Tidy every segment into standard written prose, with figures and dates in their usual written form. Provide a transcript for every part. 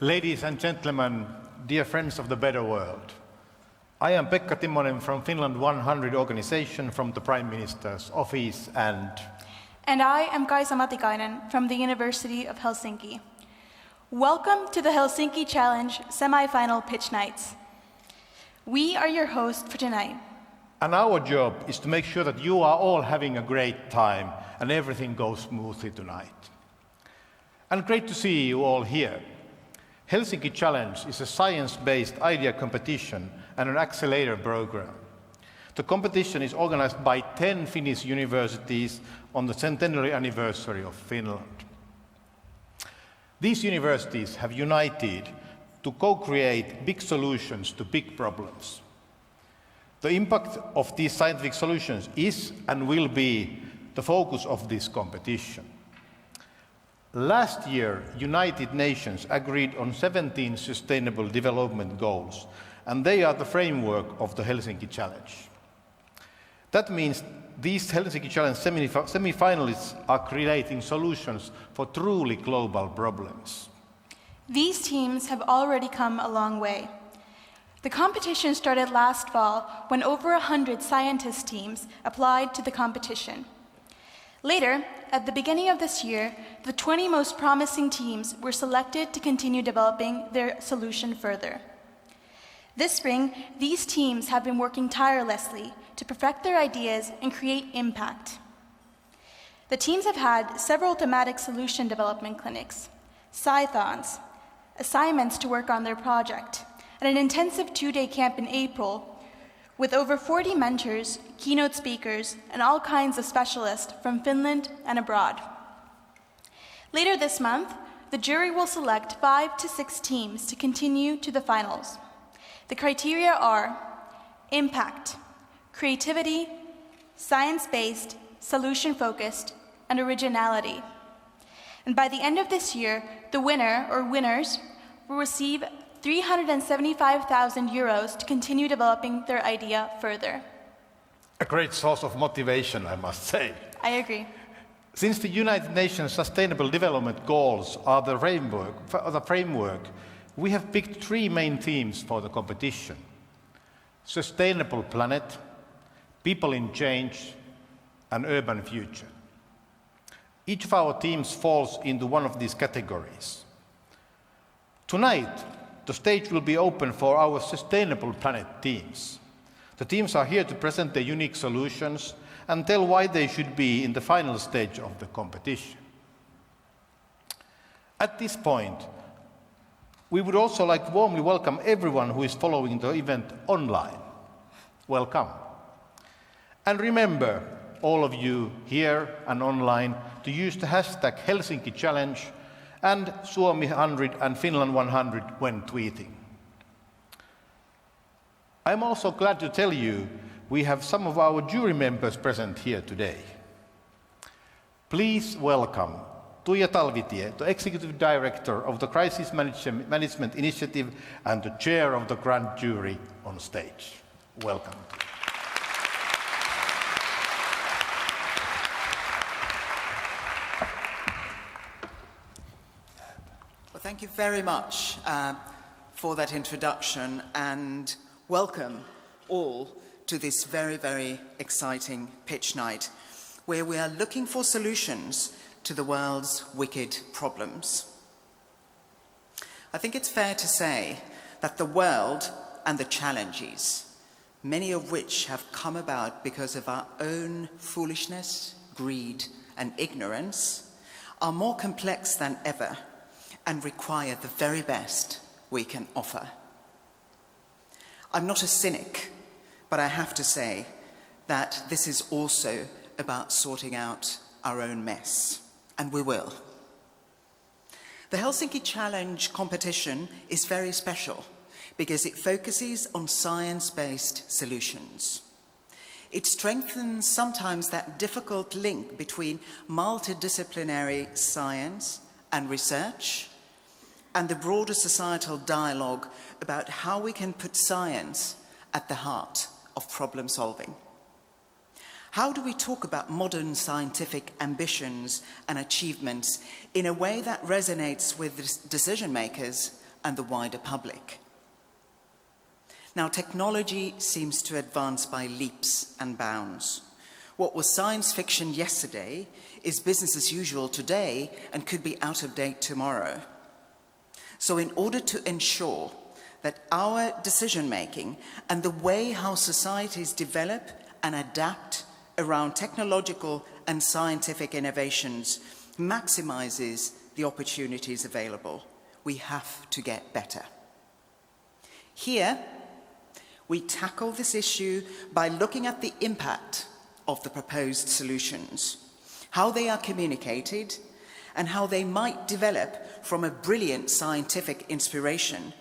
Ladies and gentlemen, dear friends of the better world, I am Pekka Timonen from Finland 100 organization from the Prime Minister's office and I am Kaisa Matikainen from the University of Helsinki. Welcome to the Helsinki Challenge Semifinal Pitch Nights. We are your hosts for tonight. And our job is to make sure that you are all having a great time and everything goes smoothly tonight. And great to see you all here. Helsinki Challenge is a science-based idea competition and an accelerator program. The competition is organized by 10 Finnish universities on the centenary anniversary of Finland. These universities have united to co-create big solutions to big problems. The impact of these scientific solutions is and will be the focus of this competition. Last year, United Nations agreed on 17 Sustainable Development Goals, and they are the framework of the Helsinki Challenge. That means these Helsinki Challenge semi-finalists are creating solutions for truly global problems. These teams have already come a long way. The competition started last fall when over 100 scientist teams applied to the competition. Later, at the beginning of this year, the 20 most promising teams were selected to continue developing their solution further. This spring, these teams have been working tirelessly to perfect their ideas and create impact. The teams have had several thematic solution development clinics, sci-thons, assignments to work on their project, and an intensive 2-day camp in April with over 40 mentors, keynote speakers, and all kinds of specialists from Finland and abroad. Later this month, the jury will select 5 to 6 teams to continue to the finals. The criteria are impact, creativity, science-based, solution-focused, and originality. And by the end of this year, the winner or winners will receive 375,000 euros to continue developing their idea further. A great source of motivation, I must say. I agree. Since the United Nations Sustainable Development Goals are the framework, we have picked 3 main themes for the competition: sustainable planet, people in change, and urban future. Each of our teams falls into one of these categories. Tonight, the stage will be open for our Sustainable Planet teams. The teams are here to present their unique solutions and tell why they should be in the final stage of the competition. At this point, we would also like to warmly welcome everyone who is following the event online. Welcome. And remember, all of you here and online, to use the hashtag Helsinki Challenge and Suomi 100 and Finland 100 when tweeting. I'm also glad to tell you we have some of our jury members present here today. Please welcome Tuija Talvitie, the Executive Director of the Crisis Management Initiative and the Chair of the Grand Jury, on stage. Welcome. Thank you very much for that introduction, and welcome all to this very, very exciting pitch night where we are looking for solutions to the world's wicked problems. I think it's fair to say that the world and the challenges, many of which have come about because of our own foolishness, greed, and ignorance, are more complex than ever and require the very best we can offer. I'm not a cynic, but I have to say that this is also about sorting out our own mess, and we will. The Helsinki Challenge competition is very special because it focuses on science-based solutions. It strengthens sometimes that difficult link between multidisciplinary science and research and the broader societal dialogue about how we can put science at the heart of problem solving. How do we talk about modern scientific ambitions and achievements in a way that resonates with decision makers and the wider public. Now, technology seems to advance by leaps and bounds. What was science fiction yesterday is business as usual today and could be out of date tomorrow. So in order to ensure that our decision-making and the way how societies develop and adapt around technological and scientific innovations maximizes the opportunities available, we have to get better. Here, we tackle this issue by looking at the impact of the proposed solutions, how they are communicated, and how they might develop from a brilliant scientific inspiration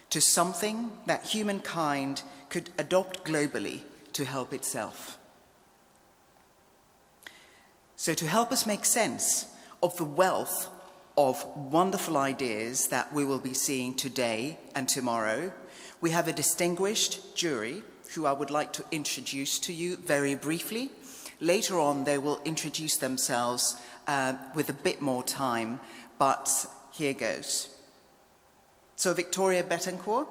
to something that humankind could adopt globally to help itself. So to help us make sense of the wealth of wonderful ideas that we will be seeing today and tomorrow, we have a distinguished jury who I would like to introduce to you very briefly. Later on, they will introduce themselves with a bit more time, but here goes. So Victoria Betancourt,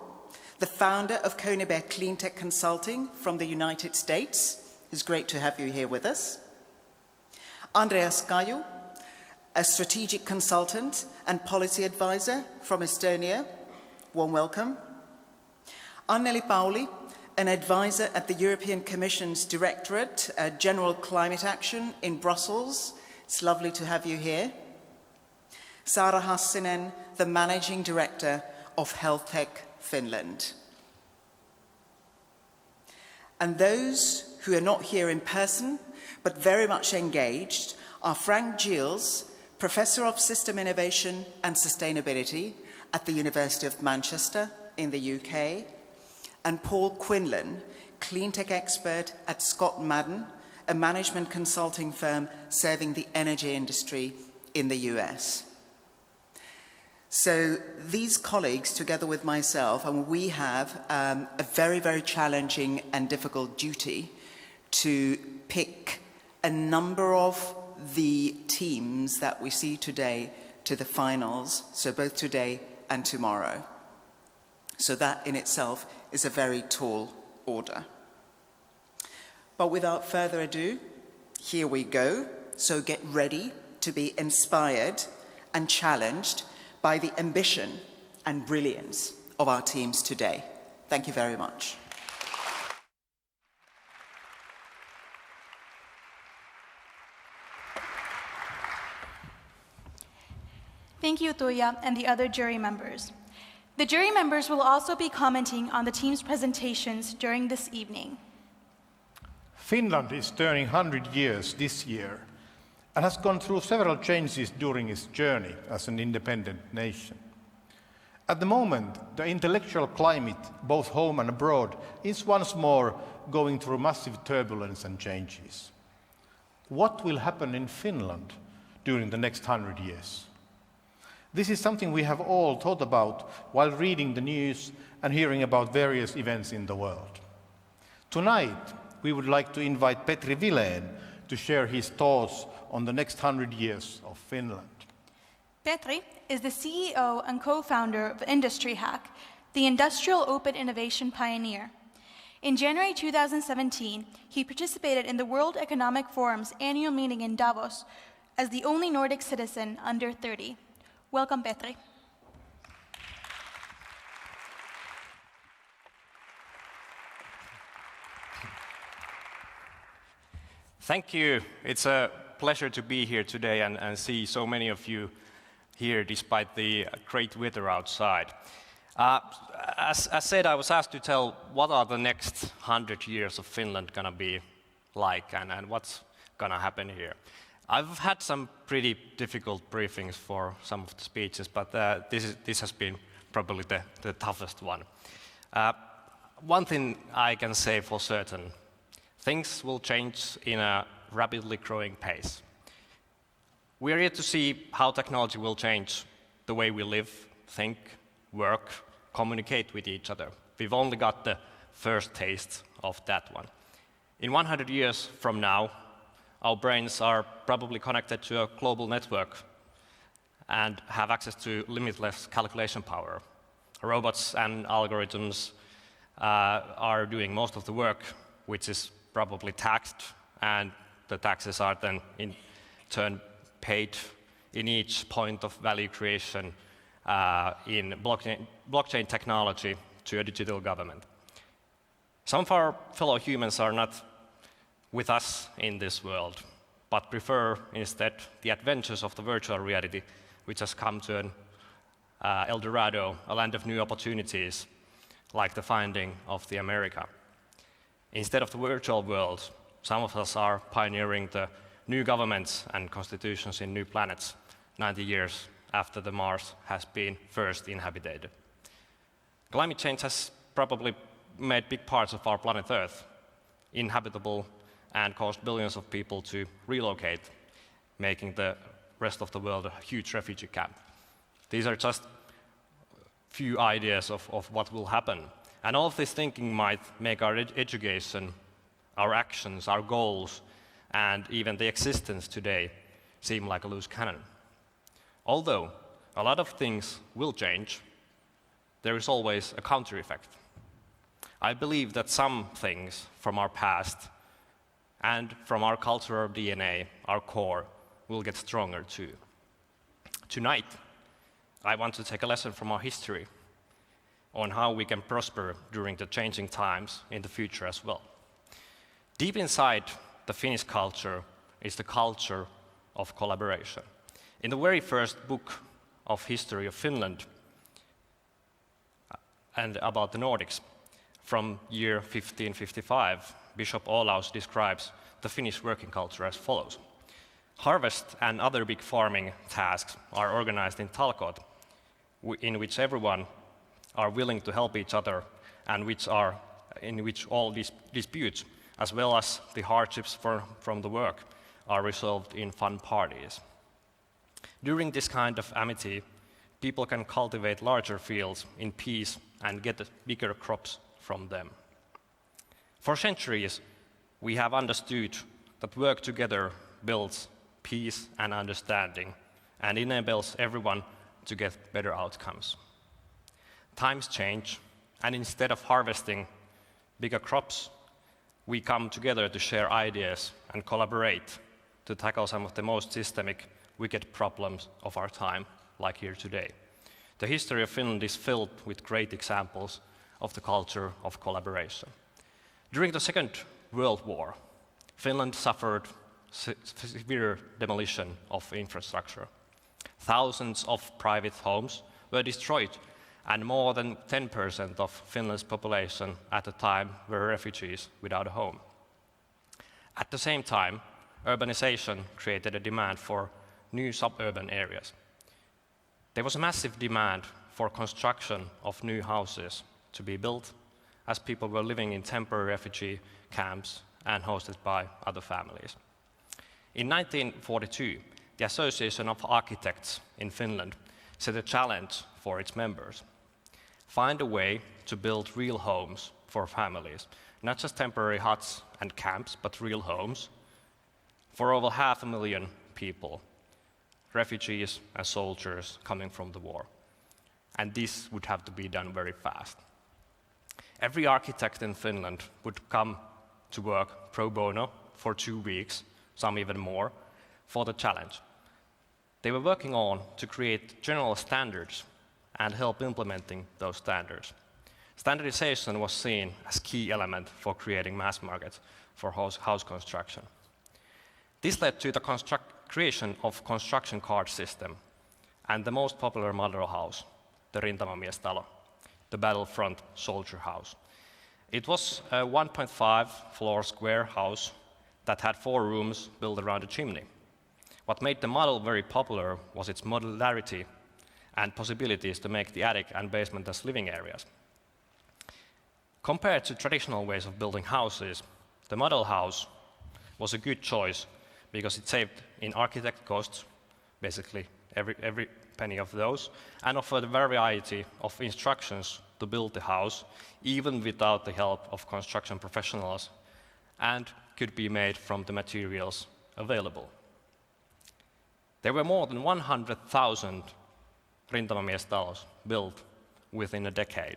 the founder of Koniber Cleantech Consulting from the United States. It's great to have you here with us. Andreas Kaju, a strategic consultant and policy advisor from Estonia. Warm welcome. Anneli Pauli, an advisor at the European Commission's Directorate General Climate Action in Brussels. It's lovely to have you here. Saara Hassinen, the managing director of Health Tech Finland. And those who are not here in person, but very much engaged, are Frank Giles, Professor of System Innovation and Sustainability at the University of Manchester in the UK, and Paul Quinlan, cleantech expert at Scott Madden, a management consulting firm serving the energy industry in the US. So these colleagues, together with myself, and we have a very, very challenging and difficult duty to pick a number of the teams that we see today to the finals, so both today and tomorrow. So that in itself is a very tall order. But without further ado, here we go. So get ready to be inspired and challenged by the ambition and brilliance of our teams today. Thank you very much. Thank you, Tuija, and the other jury members. The jury members will also be commenting on the team's presentations during this evening. Finland is turning 100 years this year and has gone through several changes during its journey as an independent nation. At the moment, the intellectual climate, both home and abroad, is once more going through massive turbulence and changes. What will happen in Finland during the next 100 years? This is something we have all thought about while reading the news and hearing about various events in the world. Tonight, we would like to invite Petri Vilén to share his thoughts on the next 100 years of Finland. Petri is the CEO and co-founder of Industry Hack, the industrial open innovation pioneer. In January 2017, he participated in the World Economic Forum's annual meeting in Davos as the only Nordic citizen under 30. Welcome, Petri. Thank you. It's a pleasure to be here today and see so many of you here despite the great weather outside. As said, I was asked to tell what are the next 100 years of Finland going to be like and what's going to happen here. I've had some pretty difficult briefings for some of the speeches, but this has been probably the toughest one. One thing I can say for certain, things will change in a rapidly growing pace. We are here to see how technology will change the way we live, think, work, communicate with each other. We've only got the first taste of that one. In 100 years from now, our brains are probably connected to a global network and have access to limitless calculation power. robots and algorithms are doing most of the work, which is probably taxed, and the taxes are then in turn paid in each point of value creation in blockchain technology to a digital government. Some of our fellow humans are not with us in this world, but prefer instead the adventures of the virtual reality, which has come to an El Dorado, a land of new opportunities, like the finding of the America. Instead of the virtual world, some of us are pioneering the new governments and constitutions in new planets 90 years after the Mars has been first inhabited. Climate change has probably made big parts of our planet Earth inhabitable and caused billions of people to relocate, making the rest of the world a huge refugee camp. These are just few ideas of what will happen. And all of this thinking might make our education, our actions, our goals, and even the existence today seem like a loose cannon. Although a lot of things will change, there is always a counter effect. I believe that some things from our past and from our cultural DNA, our core, will get stronger too. Tonight, I want to take a lesson from our history on how we can prosper during the changing times in the future as well. Deep inside the Finnish culture is the culture of collaboration. In the very first book of history of Finland and about the Nordics, from year 1555, Bishop Olaus describes the Finnish working culture as follows. Harvest and other big farming tasks are organized in talkot, in which everyone are willing to help each other and in which all these disputes, as well as the hardships from the work, are resolved in fun parties. During this kind of amity, people can cultivate larger fields in peace and get bigger crops from them. For centuries, we have understood that work together builds peace and understanding and enables everyone to get better outcomes. Times change, and instead of harvesting bigger crops, we come together to share ideas and collaborate to tackle some of the most systemic, wicked problems of our time, like here today. The history of Finland is filled with great examples of the culture of collaboration. During the Second World War, Finland suffered severe demolition of infrastructure. Thousands of private homes were destroyed, and more than 10% of Finland's population at the time were refugees without a home. At the same time, urbanization created a demand for new suburban areas. There was a massive demand for construction of new houses to be built, as people were living in temporary refugee camps and hosted by other families. In 1942, the Association of Architects in Finland set a challenge for its members. Find a way to build real homes for families, not just temporary huts and camps, but real homes for over 500,000 people, refugees and soldiers coming from the war. And this would have to be done very fast. Every architect in Finland would come to work pro bono for 2 weeks, some even more, for the challenge. They were working on to create general standards and help implementing those standards. Standardization was seen as key element for creating mass markets for house construction. This led to the creation of construction card system and the most popular model house, the Rintamamiestalo, the battlefront soldier house. It was a 1.5 floor square house that had 4 rooms built around a chimney. What made the model very popular was its modularity and possibilities to make the attic and basement as living areas. Compared to traditional ways of building houses, the model house was a good choice because it saved in architect costs, basically every penny of those, and offered a variety of instructions to build the house, even without the help of construction professionals, and could be made from the materials available. There were more than 100,000 Rintamamiestalos built within a decade,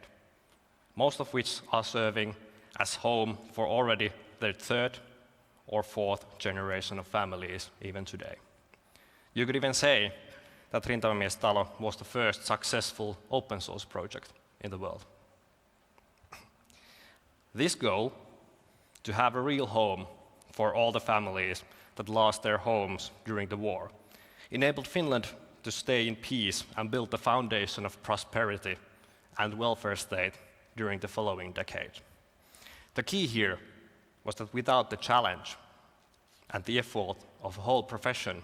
most of which are serving as home for already their third or fourth generation of families even today. You could even say that Rintamamiestalo was the first successful open source project in the world. This goal, to have a real home for all the families that lost their homes during the war, enabled Finland to stay in peace and build the foundation of prosperity and welfare state during the following decade. The key here was that without the challenge and the effort of a whole profession,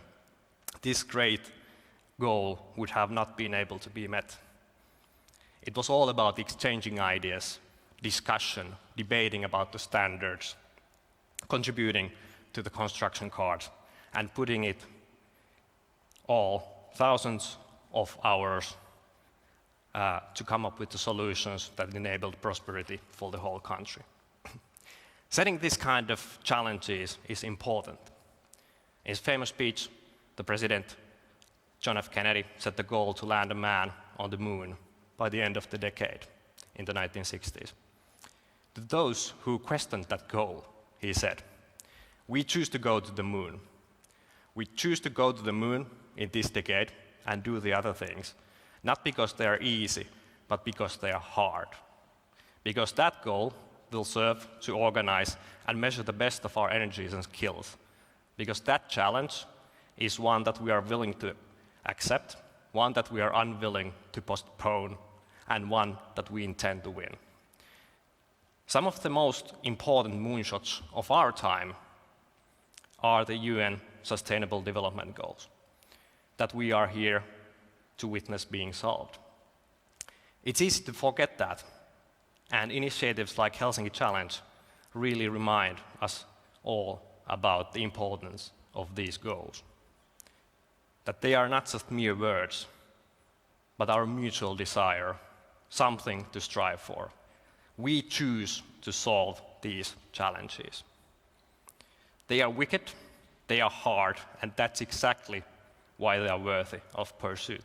this great goal would have not been able to be met. It was all about exchanging ideas, discussion, debating about the standards, contributing to the construction cards, and putting it all, thousands of hours, to come up with the solutions that enabled prosperity for the whole country. Setting this kind of challenges is important. In his famous speech, the President, John F. Kennedy, set the goal to land a man on the moon by the end of the decade in the 1960s. To those who questioned that goal, he said, "We choose to go to the moon. We choose to go to the moon in this decade and do the other things, not because they are easy, but because they are hard. Because that goal will serve to organize and measure the best of our energies and skills. Because that challenge is one that we are willing to accept, one that we are unwilling to postpone, and one that we intend to win." Some of the most important moonshots of our time are the UN Sustainable Development Goals that we are here to witness being solved. It's easy to forget that, and initiatives like Helsinki Challenge really remind us all about the importance of these goals. That they are not just mere words, but our mutual desire, something to strive for. We choose to solve these challenges. They are wicked, they are hard, and that's exactly why they are worthy of pursuit.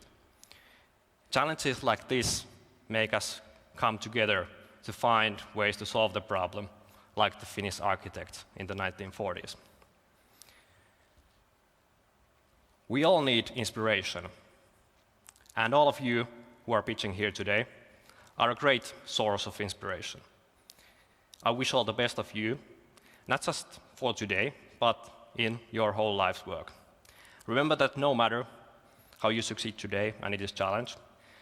Challenges like this make us come together to find ways to solve the problem, like the Finnish architects in the 1940s. We all need inspiration, and all of you who are pitching here today are a great source of inspiration. I wish all the best of you, not just for today, but in your whole life's work. Remember that no matter how you succeed today and in this challenge,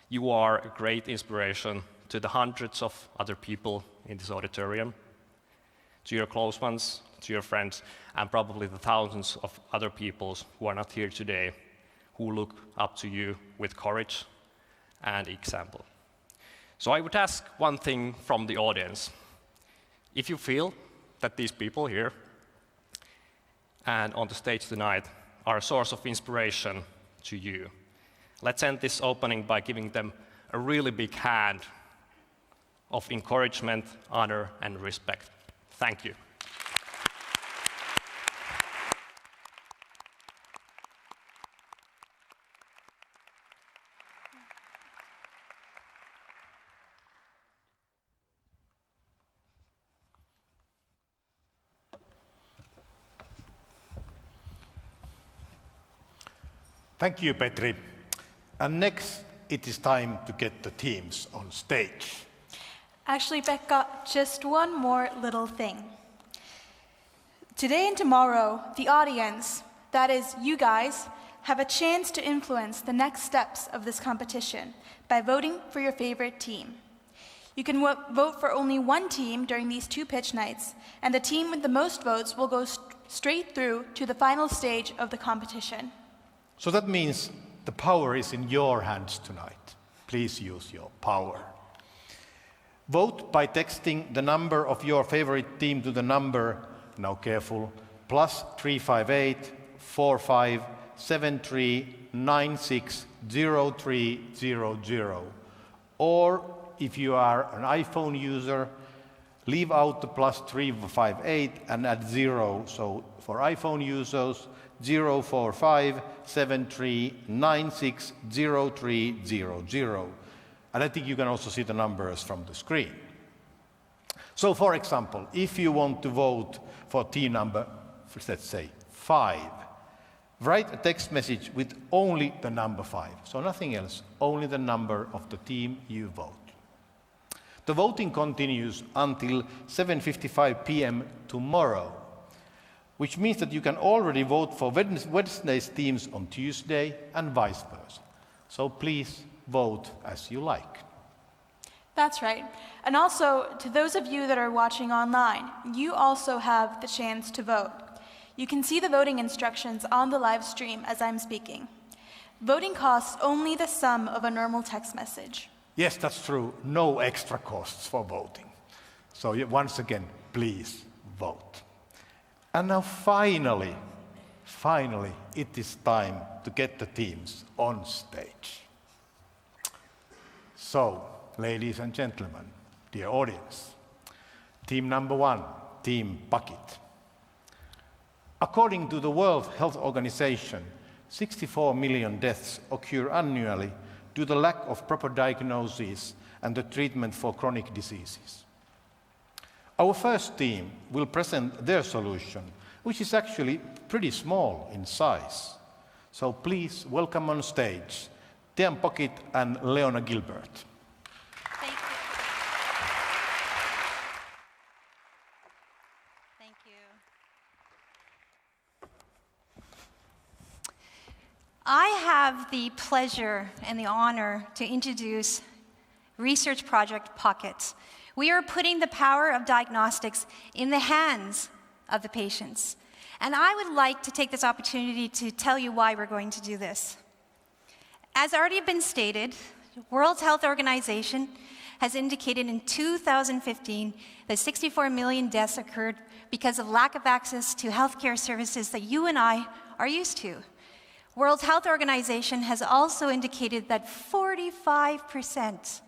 you are a great inspiration to the hundreds of other people in this auditorium, to your close ones, to your friends, and probably the thousands of other people who are not here today, who look up to you with courage and example. So I would ask one thing from the audience. If you feel that these people here and on the stage tonight are a source of inspiration to you, let's end this opening by giving them a really big hand of encouragement, honor, and respect. Thank you. Thank you, Petri. And next, it is time to get the teams on stage. Actually, Pekka, just one more little thing. Today and tomorrow, the audience, that is you guys, have a chance to influence the next steps of this competition by voting for your favorite team. You can vote for only one team during these 2 pitch nights, and the team with the most votes will go straight through to the final stage of the competition. So that means the power is in your hands tonight. Please use your power. Vote by texting the number of your favorite team to the number, now careful, +358 45 73 96 0300. Or if you are an iPhone user, leave out the +358 and add 0. So for iPhone users, 045 73 96 0300. And I think you can also see the numbers from the screen. So, for example, if you want to vote for team number, let's say, 5, write a text message with only the number 5. So nothing else, only the number of the team you vote. The voting continues until 7:55 p.m. tomorrow, which means that you can already vote for Wednesday's teams on Tuesday and vice versa. So please vote as you like. That's right. And also, to those of you that are watching online, you also have the chance to vote. You can see the voting instructions on the live stream as I'm speaking. Voting costs only the sum of a normal text message. Yes, that's true. No extra costs for voting. So once again, please vote. And now finally, it is time to get the teams on stage. So, ladies and gentlemen, dear audience, team number 1, Team Bucket. According to the World Health Organization, 64 million deaths occur annually due to the lack of proper diagnosis and the treatment for chronic diseases. Our first team will present their solution, which is actually pretty small in size. So please welcome on stage Team Bucket and Leona Gilbert. Thank you. Thank you. I have the pleasure and the honor to introduce Research Project Pocket. We are putting the power of diagnostics in the hands of the patients. And I would like to take this opportunity to tell you why we're going to do this. As already been stated, the World Health Organization has indicated in 2015 that 64 million deaths occurred because of lack of access to healthcare services that you and I are used to. World Health Organization has also indicated that 45%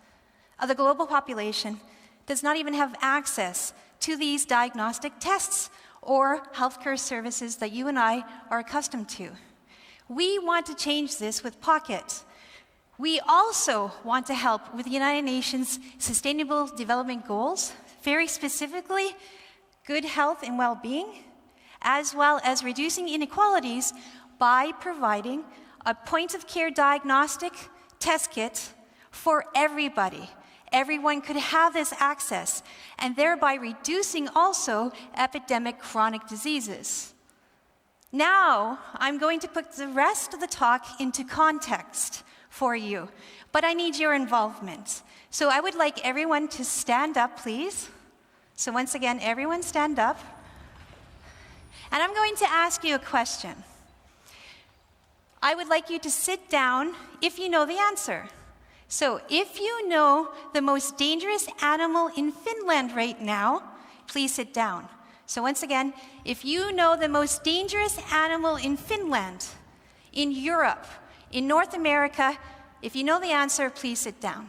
of the global population does not even have access to these diagnostic tests or healthcare services that you and I are accustomed to. We want to change this with Pocket. We also want to help with the United Nations Sustainable Development Goals, very specifically good health and well-being, as well as reducing inequalities by providing a point-of-care diagnostic test kit for everybody. Everyone could have this access, and thereby reducing also epidemic chronic diseases. Now, I'm going to put the rest of the talk into context for you, but I need your involvement. So I would like everyone to stand up, please. So once again, everyone stand up. And I'm going to ask you a question. I would like you to sit down if you know the answer. So if you know the most dangerous animal in Finland right now, please sit down. So once again, if you know the most dangerous animal in Finland, in Europe, in North America, if you know the answer, please sit down.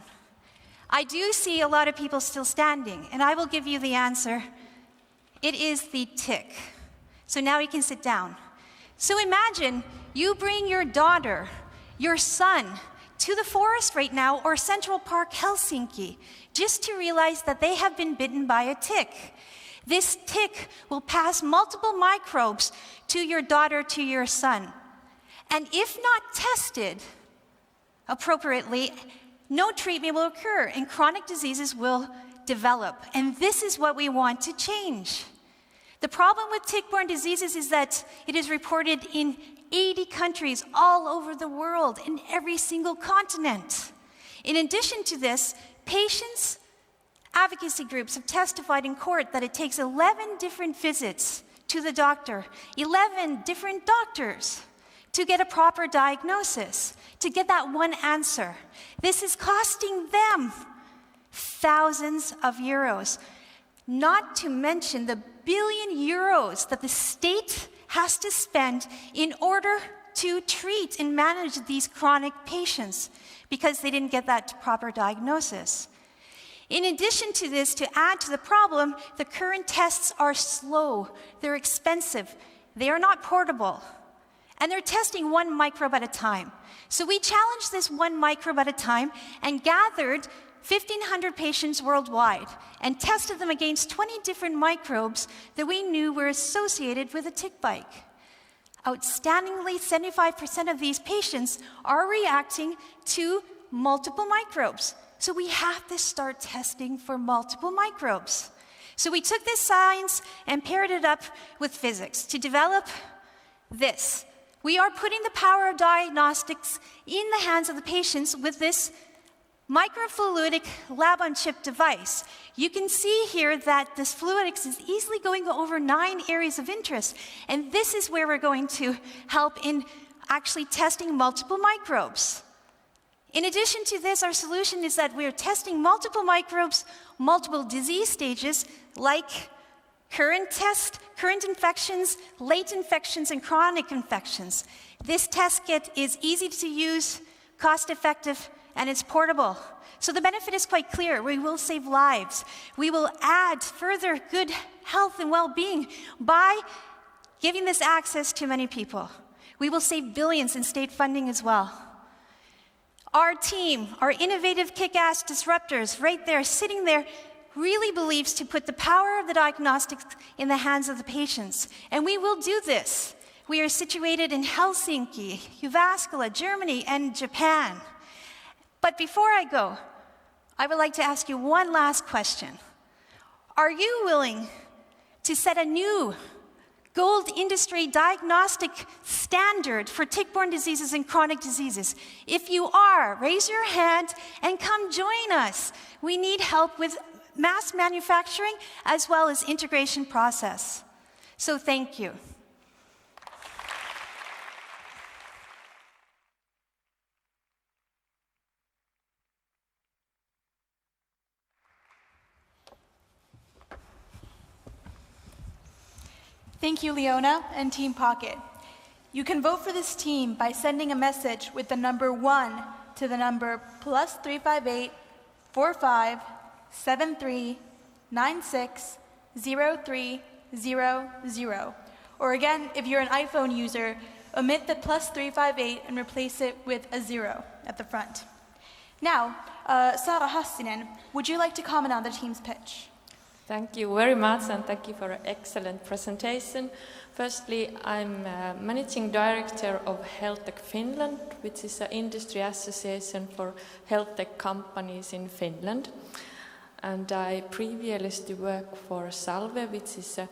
I do see a lot of people still standing, and I will give you the answer. It is the tick. So now you can sit down. So imagine you bring your daughter, your son, to the forest right now, or Central Park, Helsinki, just to realize that they have been bitten by a tick. This tick will pass multiple microbes to your daughter, to your son. And if not tested appropriately, no treatment will occur and chronic diseases will develop. And this is what we want to change. The problem with tick-borne diseases is that it is reported in 80 countries all over the world, in every single continent. In addition to this, patients' advocacy groups have testified in court that it takes 11 different visits to the doctor, 11 different doctors, to get a proper diagnosis, to get that one answer. This is costing them thousands of euros, not to mention the billion euros that the state has to spend in order to treat and manage these chronic patients because they didn't get that proper diagnosis. In addition to this, to add to the problem, the current tests are slow, they're expensive, they are not portable, And they're testing 1 microbe at a time. So we challenged this 1 microbe at a time and gathered 1,500 patients worldwide and tested them against 20 different microbes that we knew were associated with a tick bite. Outstandingly, 75% of these patients are reacting to multiple microbes. So we have to start testing for multiple microbes. So we took this science and paired it up with physics to develop this. We are putting the power of diagnostics in the hands of the patients with this microfluidic lab-on-chip device. You can see here that this fluidics is easily going over 9 areas of interest, and this is where we're going to help in actually testing multiple microbes. In addition to this, our solution is that we're testing multiple microbes, multiple disease stages, like current infections, late infections, and chronic infections. This test kit is easy to use, cost-effective, and it's portable. So the benefit is quite clear. We will save lives. We will add further good health and well-being by giving this access to many people. We will save billions in state funding as well. Our team, our innovative kick-ass disruptors right there, sitting there, really believes to put the power of the diagnostics in the hands of the patients. And we will do this. We are situated in Helsinki, Jyväskylä, Germany, and Japan. But before I go, I would like to ask you one last question. Are you willing to set a new gold industry diagnostic standard for tick-borne diseases and chronic diseases? If you are, raise your hand and come join us. We need help with mass manufacturing as well as integration process. So thank you. Thank you, Leona and Team Pocket. You can vote for this team by sending a message with the number 1 to the number +358 45 73 96 0300. Or again, if you're an iPhone user, omit the +358 and replace it with a 0 at the front. Now, Saara Hassinen, would you like to comment on the team's pitch? Thank you very much, and thank you for an excellent presentation. Firstly, I'm Managing Director of HealthTech Finland, which is an industry association for health tech companies in Finland. And I previously worked for Salve, which is a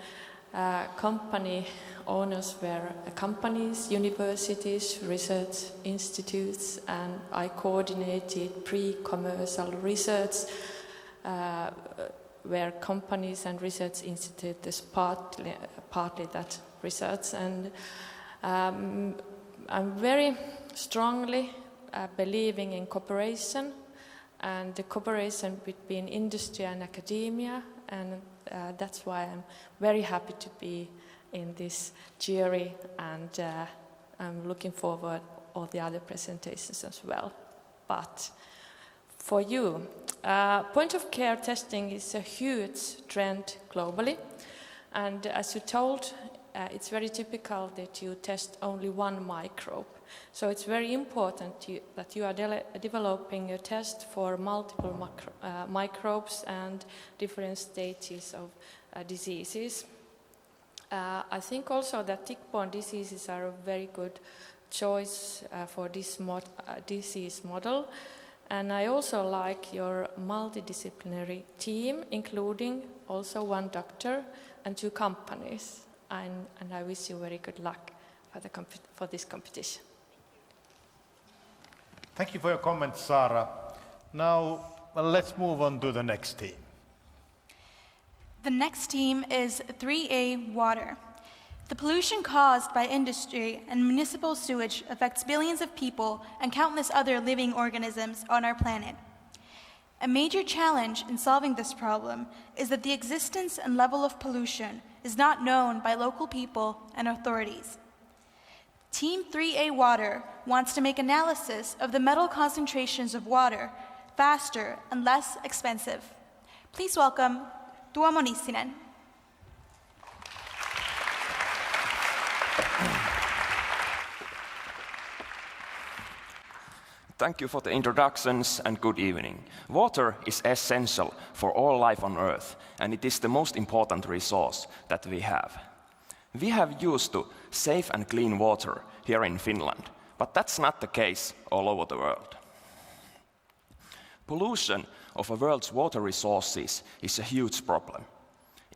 company owners where companies, universities, research institutes, and I coordinated pre-commercial research where companies and research institutes partly that research. And I'm very strongly believing in cooperation and the cooperation between industry and academia, and that's why I'm very happy to be in this jury, and I'm looking forward all the other presentations as well. But for you, point-of-care testing is a huge trend globally, and as you told, it's very typical that you test only 1 microbe. So it's very important that you are developing a test for multiple microbes and different stages of diseases. I think also that tick-borne diseases are a very good choice for this disease model. And I also like your multidisciplinary team, including also 1 doctor and 2 companies. And I wish you very good luck for this competition. Thank you for your comments, Saara. Now, let's move on to the next team. The next team is 3A Water. The pollution caused by industry and municipal sewage affects billions of people and countless other living organisms on our planet. A major challenge in solving this problem is that the existence and level of pollution is not known by local people and authorities. Team 3A Water wants to make analysis of the metal concentrations of water faster and less expensive. Please welcome Tuomo Thank you for the introductions and good evening. Water is essential for all life on Earth, and it is the most important resource that we have. We have used to safe and clean water here in Finland, but that's not the case all over the world. Pollution of the world's water resources is a huge problem.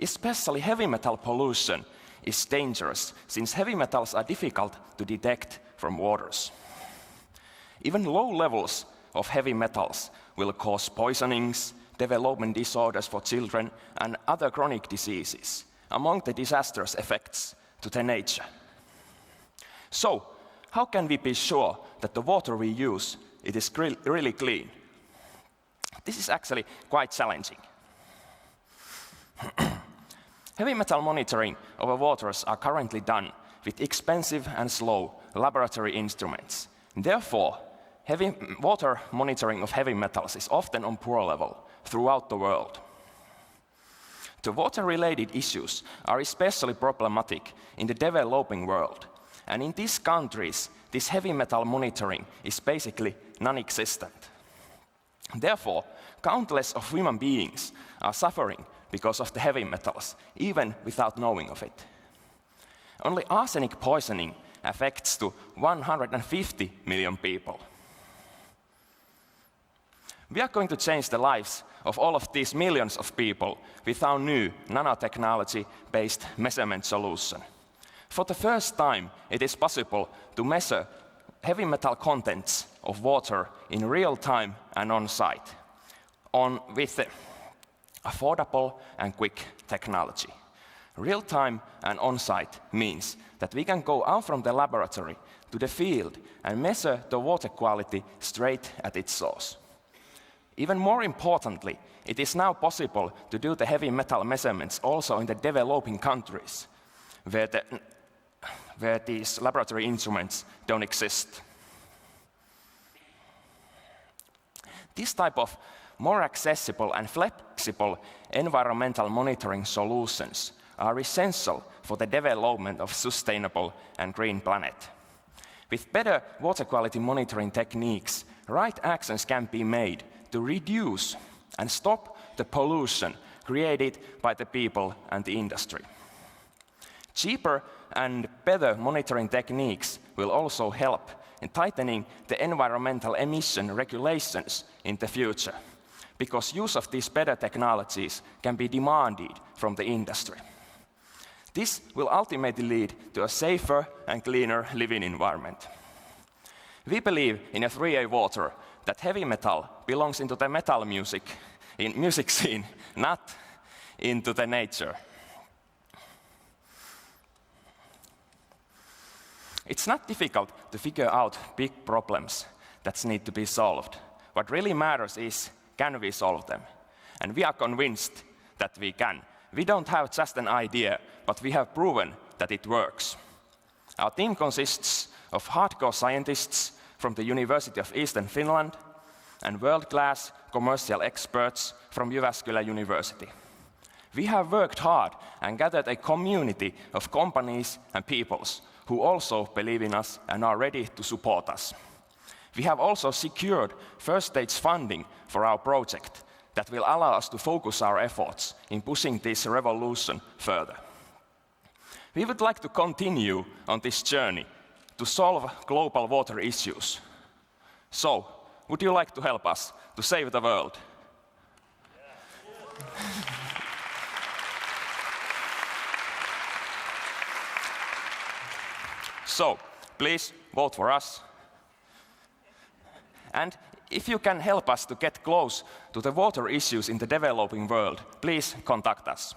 Especially heavy metal pollution is dangerous, since heavy metals are difficult to detect from waters. Even low levels of heavy metals will cause poisonings, development disorders for children, and other chronic diseases, among the disastrous effects to the nature. So, how can we be sure that the water we use is really clean? This is actually quite challenging. Heavy metal monitoring of our waters are currently done with expensive and slow laboratory instruments. Therefore, heavy water monitoring of heavy metals is often on poor level throughout the world. The water-related issues are especially problematic in the developing world, and in these countries, this heavy metal monitoring is basically non-existent. Therefore, countless of human beings are suffering because of the heavy metals, even without knowing of it. Only arsenic poisoning affects to 150 million people. We are going to change the lives of all of these millions of people with our new nanotechnology-based measurement solution. For the first time, it is possible to measure heavy metal contents of water in real time and on-site, with affordable and quick technology. Real-time and on-site means that we can go out from the laboratory to the field and measure the water quality straight at its source. Even more importantly, it is now possible to do the heavy metal measurements also in the developing countries, where these laboratory instruments don't exist. This type of more accessible and flexible environmental monitoring solutions are essential for the development of sustainable and green planet. With better water quality monitoring techniques, right actions can be made to reduce and stop the pollution created by the people and the industry. Cheaper and better monitoring techniques will also help in tightening the environmental emission regulations in the future, because use of these better technologies can be demanded from the industry. This will ultimately lead to a safer and cleaner living environment. We believe in a 3A water that heavy metal belongs into the metal music scene, not into the nature. It's not difficult to figure out big problems that need to be solved. What really matters is, can we solve them? And we are convinced that we can. We don't have just an idea, but we have proven that it works. Our team consists of hardcore scientists from the University of Eastern Finland and world-class commercial experts from Jyväskylä University. We have worked hard and gathered a community of companies and peoples who also believe in us and are ready to support us. We have also secured first-stage funding for our project that will allow us to focus our efforts in pushing this revolution further. We would like to continue on this journey to solve global water issues. So, would you like to help us to save the world? So, please vote for us. And if you can help us to get close to the water issues in the developing world, please contact us.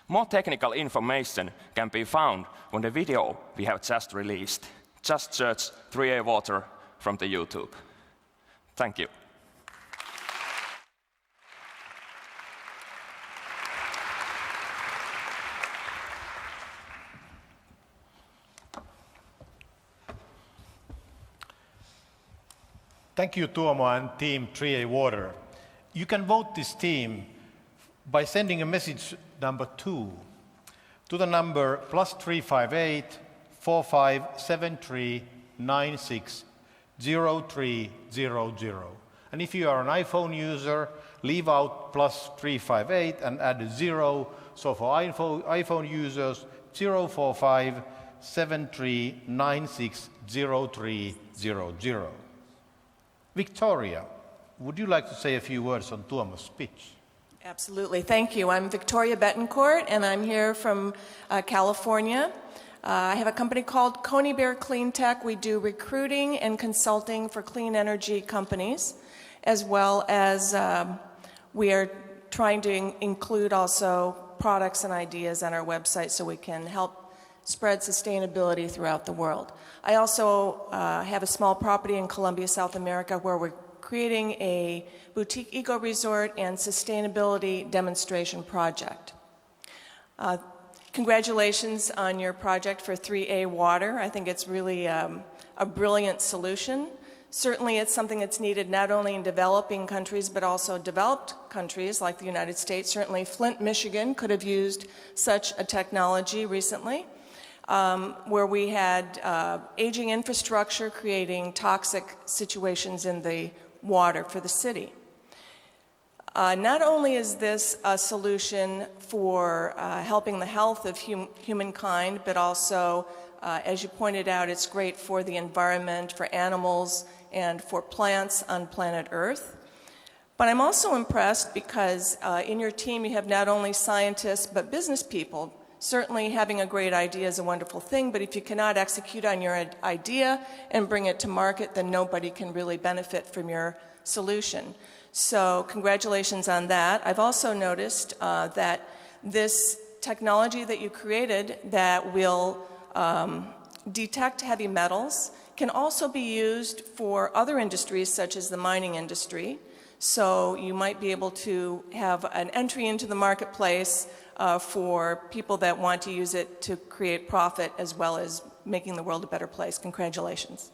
More technical information can be found on the video we have just released. Just search 3A Water from the YouTube. Thank you. Thank you, Tuomo and Team 3A Water. You can vote this team by sending a message number 2 to the number +358 4573 96 0300. And if you are an iPhone user, leave out +358 and add a 0. So for iPhone users, 045 7396 0300. Victoria, would you like to say a few words on Tuomo's speech? Absolutely, thank you. I'm Victoria Betancourt, and I'm here from California. I have a company called Coney Bear Clean Tech. We do recruiting and consulting for clean energy companies, as well as we are trying to include also products and ideas on our website so we can help spread sustainability throughout the world. I also have a small property in Colombia, South America, where we're creating a boutique eco-resort and sustainability demonstration project. Congratulations on your project for 3A water. I think it's really a brilliant solution. Certainly it's something that's needed not only in developing countries but also developed countries like the United States. Certainly Flint, Michigan could have used such a technology recently, where we had aging infrastructure creating toxic situations in the water for the city. Not only is this a solution for helping the health of humankind, but also, as you pointed out, it's great for the environment, for animals, and for plants on planet Earth. But I'm also impressed because in your team you have not only scientists but business people. Certainly having a great idea is a wonderful thing, but if you cannot execute on your idea and bring it to market, then nobody can really benefit from your solution. So congratulations on that. I've also noticed that this technology that you created that will detect heavy metals can also be used for other industries such as the mining industry. So you might be able to have an entry into the marketplace for people that want to use it to create profit as well as making the world a better place. Congratulations.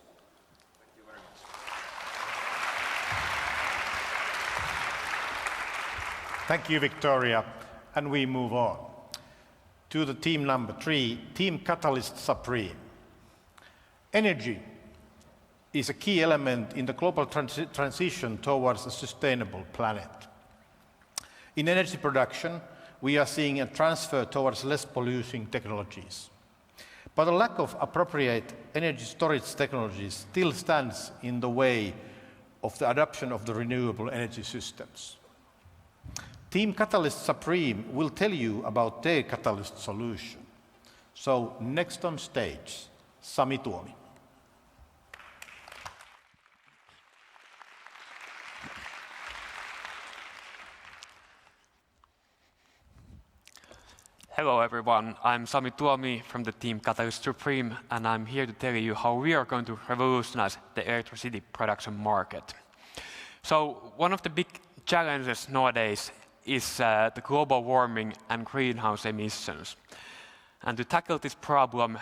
Thank you, Victoria. And we move on to the team number 3, Team Catalyst Supreme. Energy is a key element in the global transition towards a sustainable planet. In energy production, we are seeing a transfer towards less polluting technologies. But the lack of appropriate energy storage technologies still stands in the way of the adoption of the renewable energy systems. Team Catalyst Supreme will tell you about their catalyst solution. So next on stage, Sami Tuomi. Hello everyone, I'm Sami Tuomi from the Team Catalyst Supreme, and I'm here to tell you how we are going to revolutionize the electricity production market. So one of the big challenges nowadays is the global warming and greenhouse emissions. And to tackle this problem,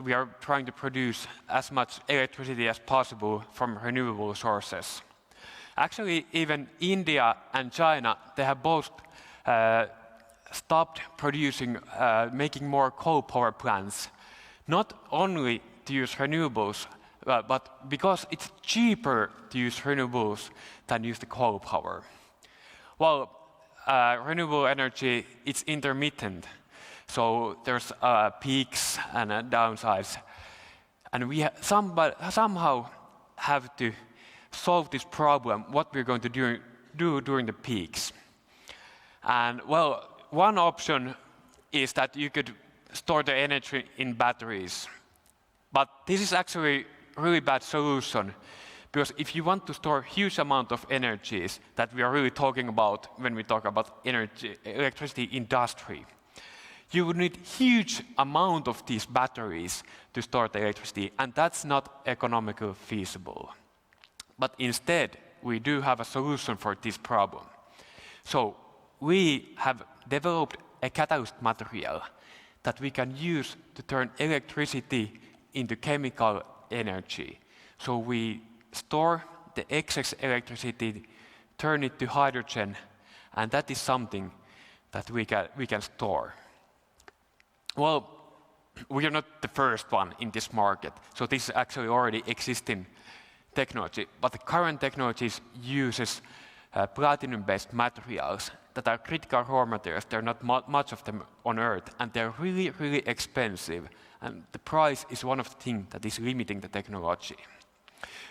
we are trying to produce as much electricity as possible from renewable sources. Actually, even India and China, they have both stopped producing, making more coal power plants, not only to use renewables, but because it's cheaper to use renewables than use the coal power. Well, renewable energy, it's intermittent, so there's peaks and downsides, and we somehow have to solve this problem, what we're going to do during the peaks. And well, one option is that you could store the energy in batteries, but this is actually a really bad solution. Because if you want to store a huge amount of energies that we are really talking about when we talk about electricity industry, you would need huge amount of these batteries to store the electricity, and that's not economically feasible. But instead, we do have a solution for this problem. So we have developed a catalyst material that we can use to turn electricity into chemical energy. So we store the excess electricity, turn it to hydrogen, and that is something that we can store. Well, we are not the first one in this market, so this is actually already existing technology, but the current technologies uses platinum-based materials that are critical raw materials. There are not much of them on Earth, and they're really, really expensive. And the price is one of the things that is limiting the technology.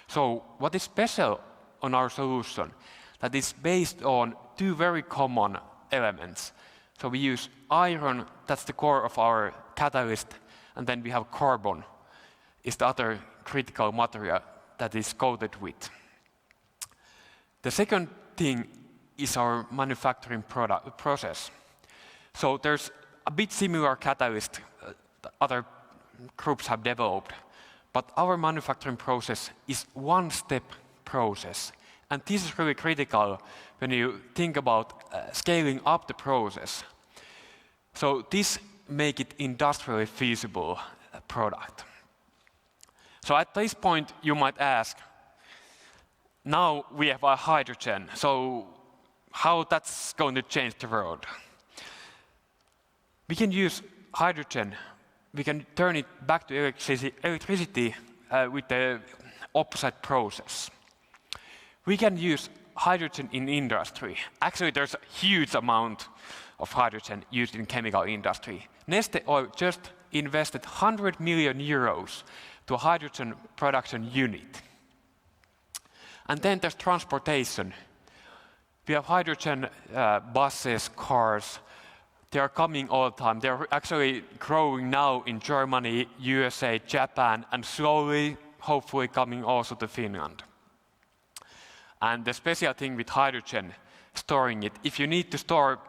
So what is special on our solution? That is based on two very common elements. So we use iron, that's the core of our catalyst, and then we have carbon, is the other critical material that is coated with. The second thing is our manufacturing process. So there's a bit similar catalyst that other groups have developed, but our manufacturing process is one-step process. And this is really critical when you think about scaling up the process. So this make it industrially feasible product. So at this point you might ask, now we have a hydrogen, so how that's going to change the world? We can use hydrogen, we can turn it back to electricity with the opposite process. We can use hydrogen in industry. Actually, there's a huge amount of hydrogen used in chemical industry. Neste Oil just invested 100 million euros to a hydrogen production unit. And then there's transportation. We have hydrogen buses, cars. They are coming all the time. They're actually growing now in Germany, USA, Japan, and slowly, hopefully, coming also to Finland. And the special thing with hydrogen, storing it, if you need to store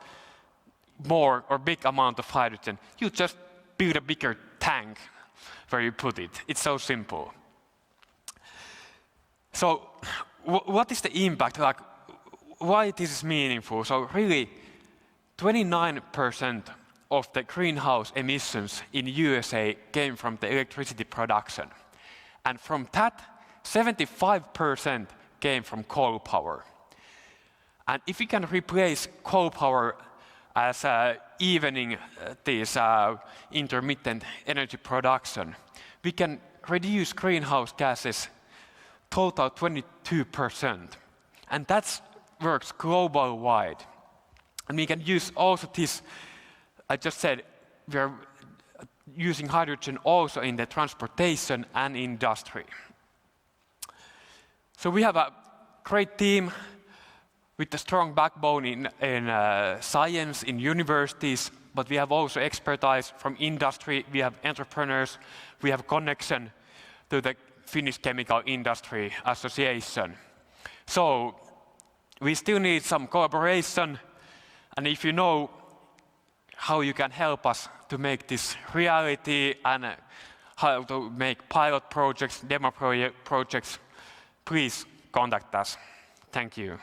more or big amount of hydrogen, you just build a bigger tank where you put it. It's so simple. So what is the impact? Like, why this is meaningful? So really, 29% of the greenhouse emissions in USA came from the electricity production. And from that, 75% came from coal power. And if we can replace coal power as evening this intermittent energy production, we can reduce greenhouse gases total 22%. And that works global wide. And we can use also this, I just said, we are using hydrogen also in the transportation and industry. So we have a great team with a strong backbone in science, in universities, but we have also expertise from industry, we have entrepreneurs, we have connection to the Finnish Chemical Industry Association. So we still need some collaboration, and if you know how you can help us to make this reality and how to make pilot projects, demo projects, please contact us. Thank you.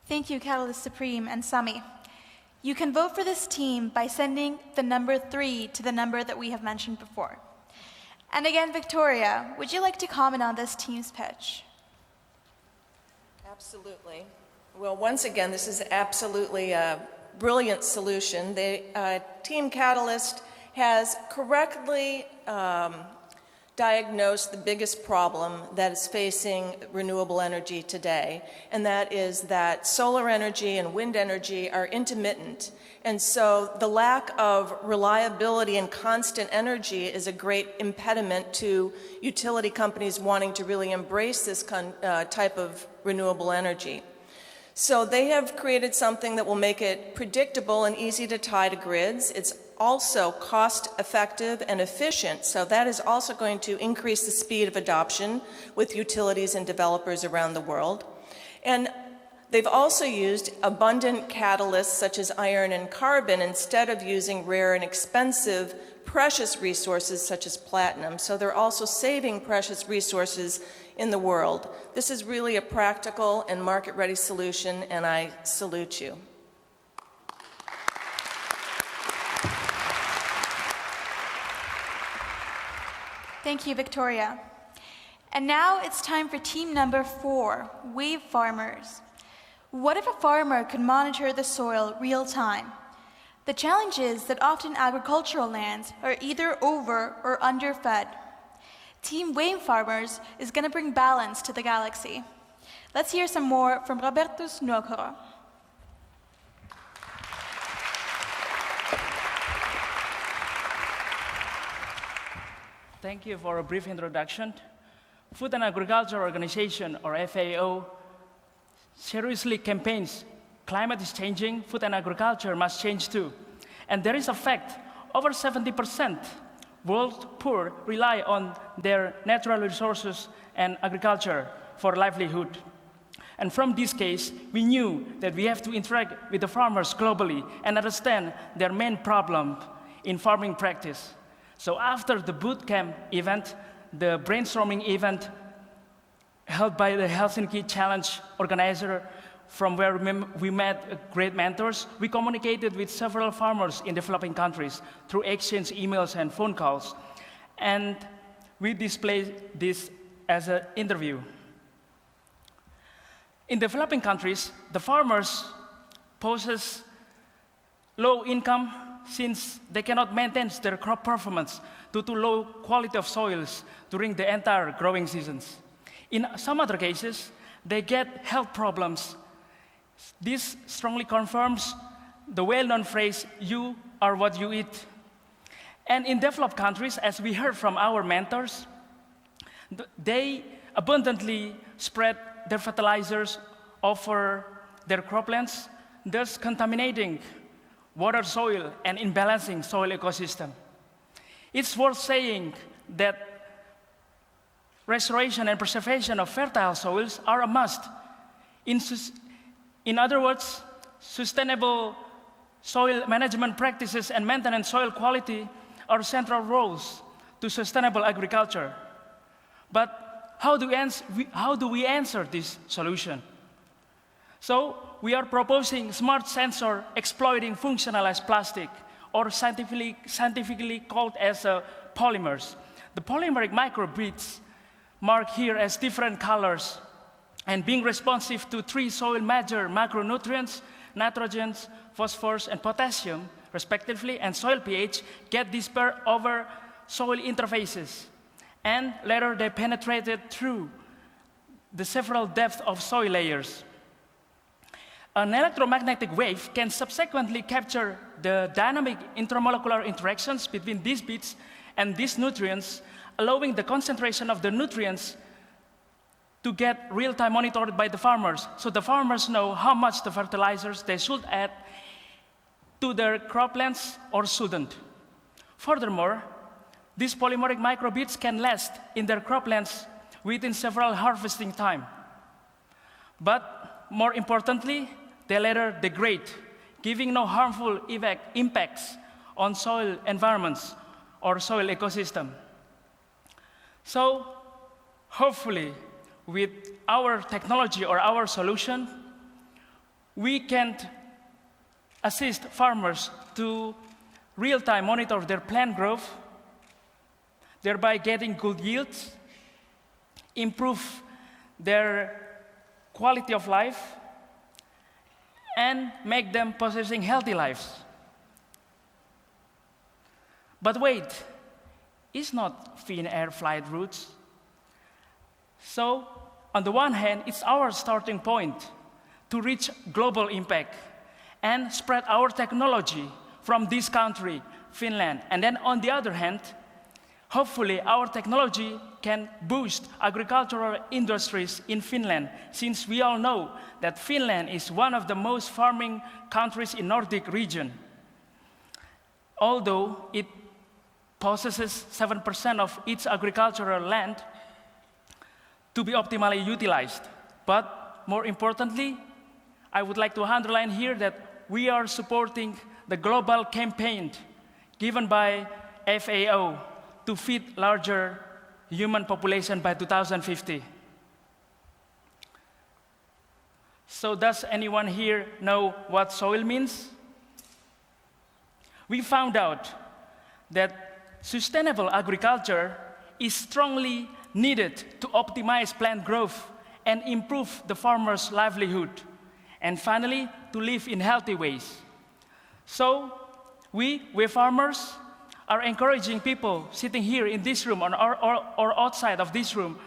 Thank you, Catalyst Supreme and Sami. You can vote for this team by sending the number 3 to the number that we have mentioned before. And again, Victoria, would you like to comment on this team's pitch? Absolutely. Well, once again, this is absolutely a brilliant solution. Team Catalyst has correctly diagnosed the biggest problem that is facing renewable energy today, and that is that solar energy and wind energy are intermittent. And so the lack of reliability and constant energy is a great impediment to utility companies wanting to really embrace this type of renewable energy. So they have created something that will make it predictable and easy to tie to grids. It's also cost-effective and efficient, so that is also going to increase the speed of adoption with utilities and developers around the world. And they've also used abundant catalysts such as iron and carbon instead of using rare and expensive precious resources such as platinum. So they're also saving precious resources in the world. This is really a practical and market-ready solution, and I salute you. Thank you, Victoria. And now it's time for team number 4, wave farmers. What if a farmer could monitor the soil real time? The challenge is that often agricultural lands are either over or underfed. Team wave farmers is going to bring balance to the galaxy. Let's hear some more from Robertus Nuokoro. Thank you for a brief introduction. Food and Agriculture Organization, or FAO, seriously campaigns, climate is changing, food and agriculture must change too. And there is a fact, over 70% world poor rely on their natural resources and agriculture for livelihood. And from this case, we knew that we have to interact with the farmers globally and understand their main problem in farming practice. So after the bootcamp event, the brainstorming event held by the Helsinki Challenge organizer, from where we met great mentors, we communicated with several farmers in developing countries through exchange emails and phone calls. And we displayed this as an interview. In developing countries, the farmers possess low income since they cannot maintain their crop performance due to low quality of soils during the entire growing seasons. In some other cases, they get health problems. This strongly confirms the well-known phrase, "You are what you eat." And in developed countries, as we heard from our mentors, they abundantly spread their fertilizers over their croplands, thus contaminating water, soil, and imbalancing soil ecosystem. It's worth saying that restoration and preservation of fertile soils are a must. In other words, sustainable soil management practices and maintenance soil quality are central roles to sustainable agriculture. But how do we answer this solution? So we are proposing smart sensor exploiting functionalized plastic, or scientifically called as polymers. The polymeric microbeads, marked here as different colors, and being responsive to 3 soil major macronutrients, nitrogen, phosphorus, and potassium, respectively, and soil pH, get dispersed over soil interfaces. And later they penetrated through the several depths of soil layers. An electromagnetic wave can subsequently capture the dynamic intermolecular interactions between these beads and these nutrients, allowing the concentration of the nutrients to get real-time monitored by the farmers, so the farmers know how much the fertilizers they should add to their croplands or shouldn't. Furthermore, these polymeric microbeads can last in their croplands within several harvesting time. But more importantly, they later degrade, giving no harmful impacts on soil environments or soil ecosystem. So, hopefully, with our technology or our solution, we can assist farmers to real-time monitor their plant growth, thereby getting good yields, improve their quality of life, and make them possessing healthy lives. But wait, it's not thin air flight routes. So, on the one hand, it's our starting point to reach global impact and spread our technology from this country, Finland. And then on the other hand, hopefully our technology can boost agricultural industries in Finland, since we all know that Finland is one of the most farming countries in Nordic region. Although it possesses 7% of its agricultural land to be optimally utilized. But more importantly, I would like to underline here that we are supporting the global campaign given by FAO to feed larger human population by 2050. So does anyone here know what soil means? We found out that sustainable agriculture is strongly needed to optimize plant growth and improve the farmer's livelihood, and finally, to live in healthy ways. So, we farmers, are encouraging people sitting here in this room or outside of this room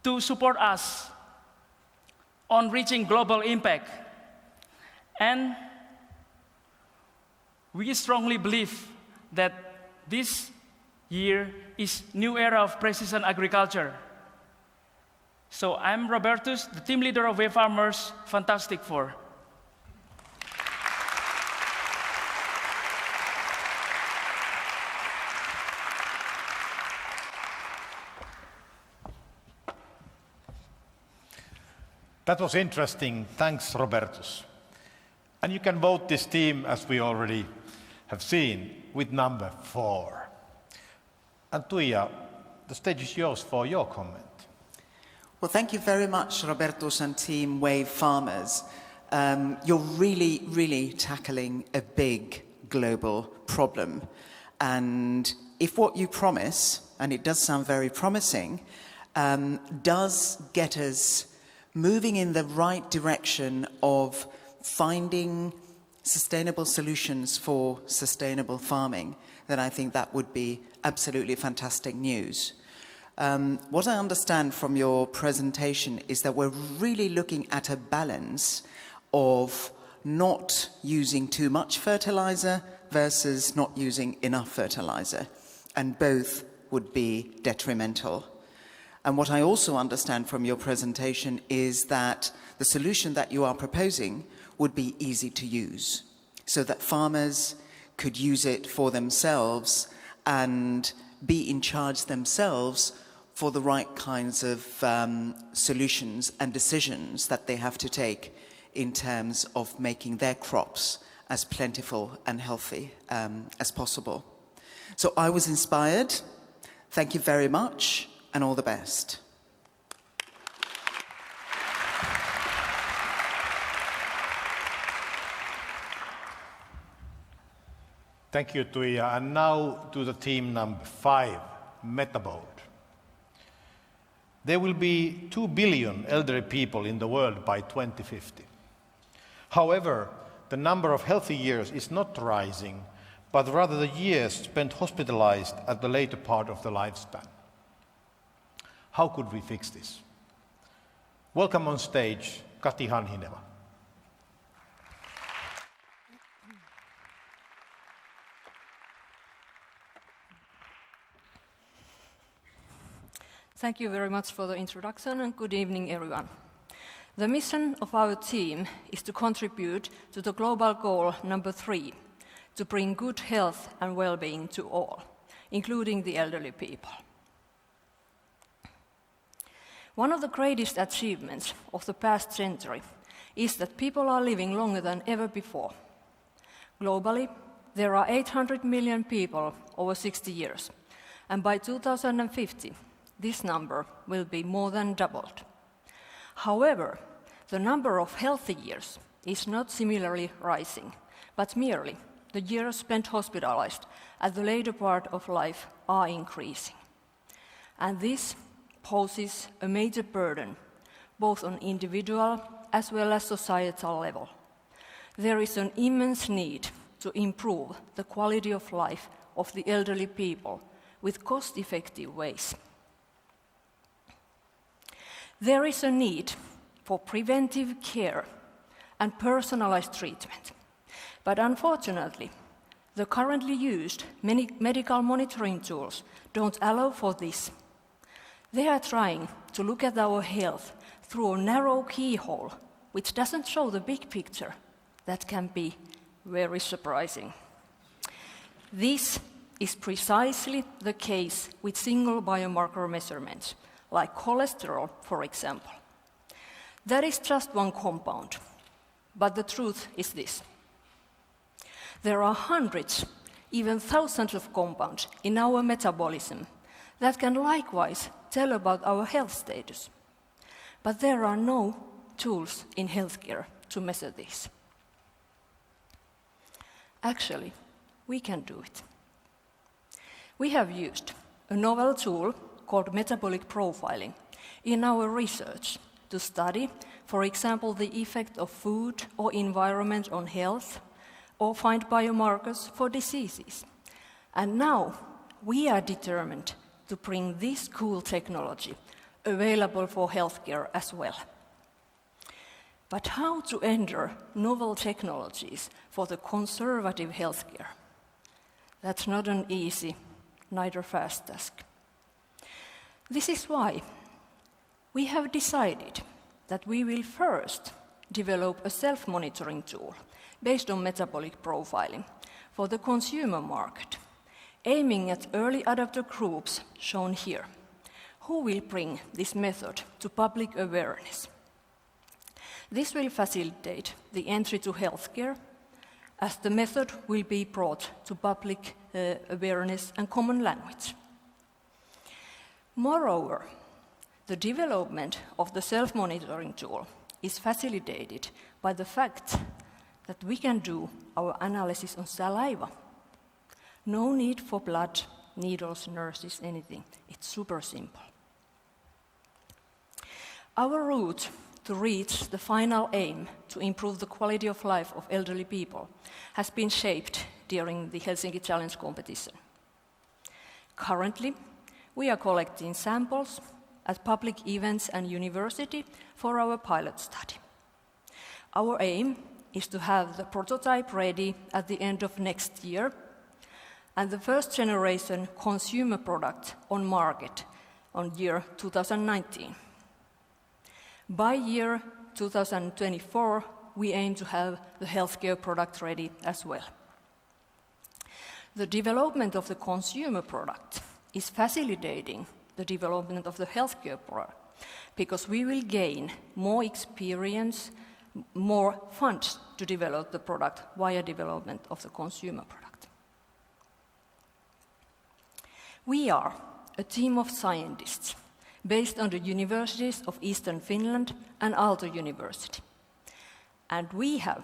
to support us on reaching global impact. And we strongly believe that this year is new era of precision agriculture. So I'm Robertus, the team leader of Farmers Fantastic Four. That was interesting. Thanks, Robertus. And you can vote this team, as we already have seen, with number 4. And Tuija, the stage is yours for your comment. Well, thank you very much, Robertus and Team Wave Farmers. You're really tackling a big global problem. And if what you promise, and it does sound very promising, does get us moving in the right direction of finding sustainable solutions for sustainable farming, then I think that would be absolutely fantastic news. What I understand from your presentation is that we're really looking at a balance of not using too much fertilizer versus not using enough fertilizer, and both would be detrimental. And what I also understand from your presentation is that the solution that you are proposing would be easy to use, so that farmers could use it for themselves and be in charge themselves for the right kinds of solutions and decisions that they have to take in terms of making their crops as plentiful and healthy as possible. So I was inspired. Thank you very much, and all the best. Thank you, Tuija. And now to the team number 5, Metabold. There will be 2 billion elderly people in the world by 2050. However, the number of healthy years is not rising, but rather the years spent hospitalized at the later part of the lifespan. How could we fix this? Welcome on stage, Kati Hanhineva. Thank you very much for the introduction, and good evening, everyone. The mission of our team is to contribute to the global goal number 3, to bring good health and well-being to all, including the elderly people. One of the greatest achievements of the past century is that people are living longer than ever before. Globally, there are 800 million people over 60 years, and by 2050, this number will be more than doubled. However, the number of healthy years is not similarly rising, but merely the years spent hospitalized at the later part of life are increasing. And this poses a major burden, both on individual as well as societal level. There is an immense need to improve the quality of life of the elderly people with cost-effective ways. There is a need for preventive care and personalized treatment, but unfortunately, the currently used medical monitoring tools don't allow for this. They are trying to look at our health through a narrow keyhole, which doesn't show the big picture. That can be very surprising. This is precisely the case with single biomarker measurements, like cholesterol, for example. That is just one compound, but the truth is this. There are hundreds, even thousands of compounds in our metabolism that can likewise tell about our health status. But there are no tools in healthcare to measure this. Actually, we can do it. We have used a novel tool called metabolic profiling in our research to study, for example, the effect of food or environment on health, or find biomarkers for diseases. And now we are determined to bring this cool technology available for healthcare as well. But how to enter novel technologies for the conservative healthcare? That's not an easy, neither fast task. This is why we have decided that we will first develop a self-monitoring tool based on metabolic profiling for the consumer market, aiming at early adopter groups shown here, who will bring this method to public awareness. This will facilitate the entry to healthcare, as the method will be brought to public awareness and common language. Moreover, the development of the self-monitoring tool is facilitated by the fact that we can do our analysis on saliva. No need for blood, needles, nurses, anything. It's super simple. Our route to reach the final aim to improve the quality of life of elderly people has been shaped during the Helsinki Challenge competition. Currently, we are collecting samples at public events and university for our pilot study. Our aim is to have the prototype ready at the end of next year and the first generation consumer product on market on year 2019. By year 2024, we aim to have the healthcare product ready as well. The development of the consumer product is facilitating the development of the healthcare product because we will gain more experience, more funds to develop the product via development of the consumer product. We are a team of scientists based on the universities of Eastern Finland and Aalto University. And we have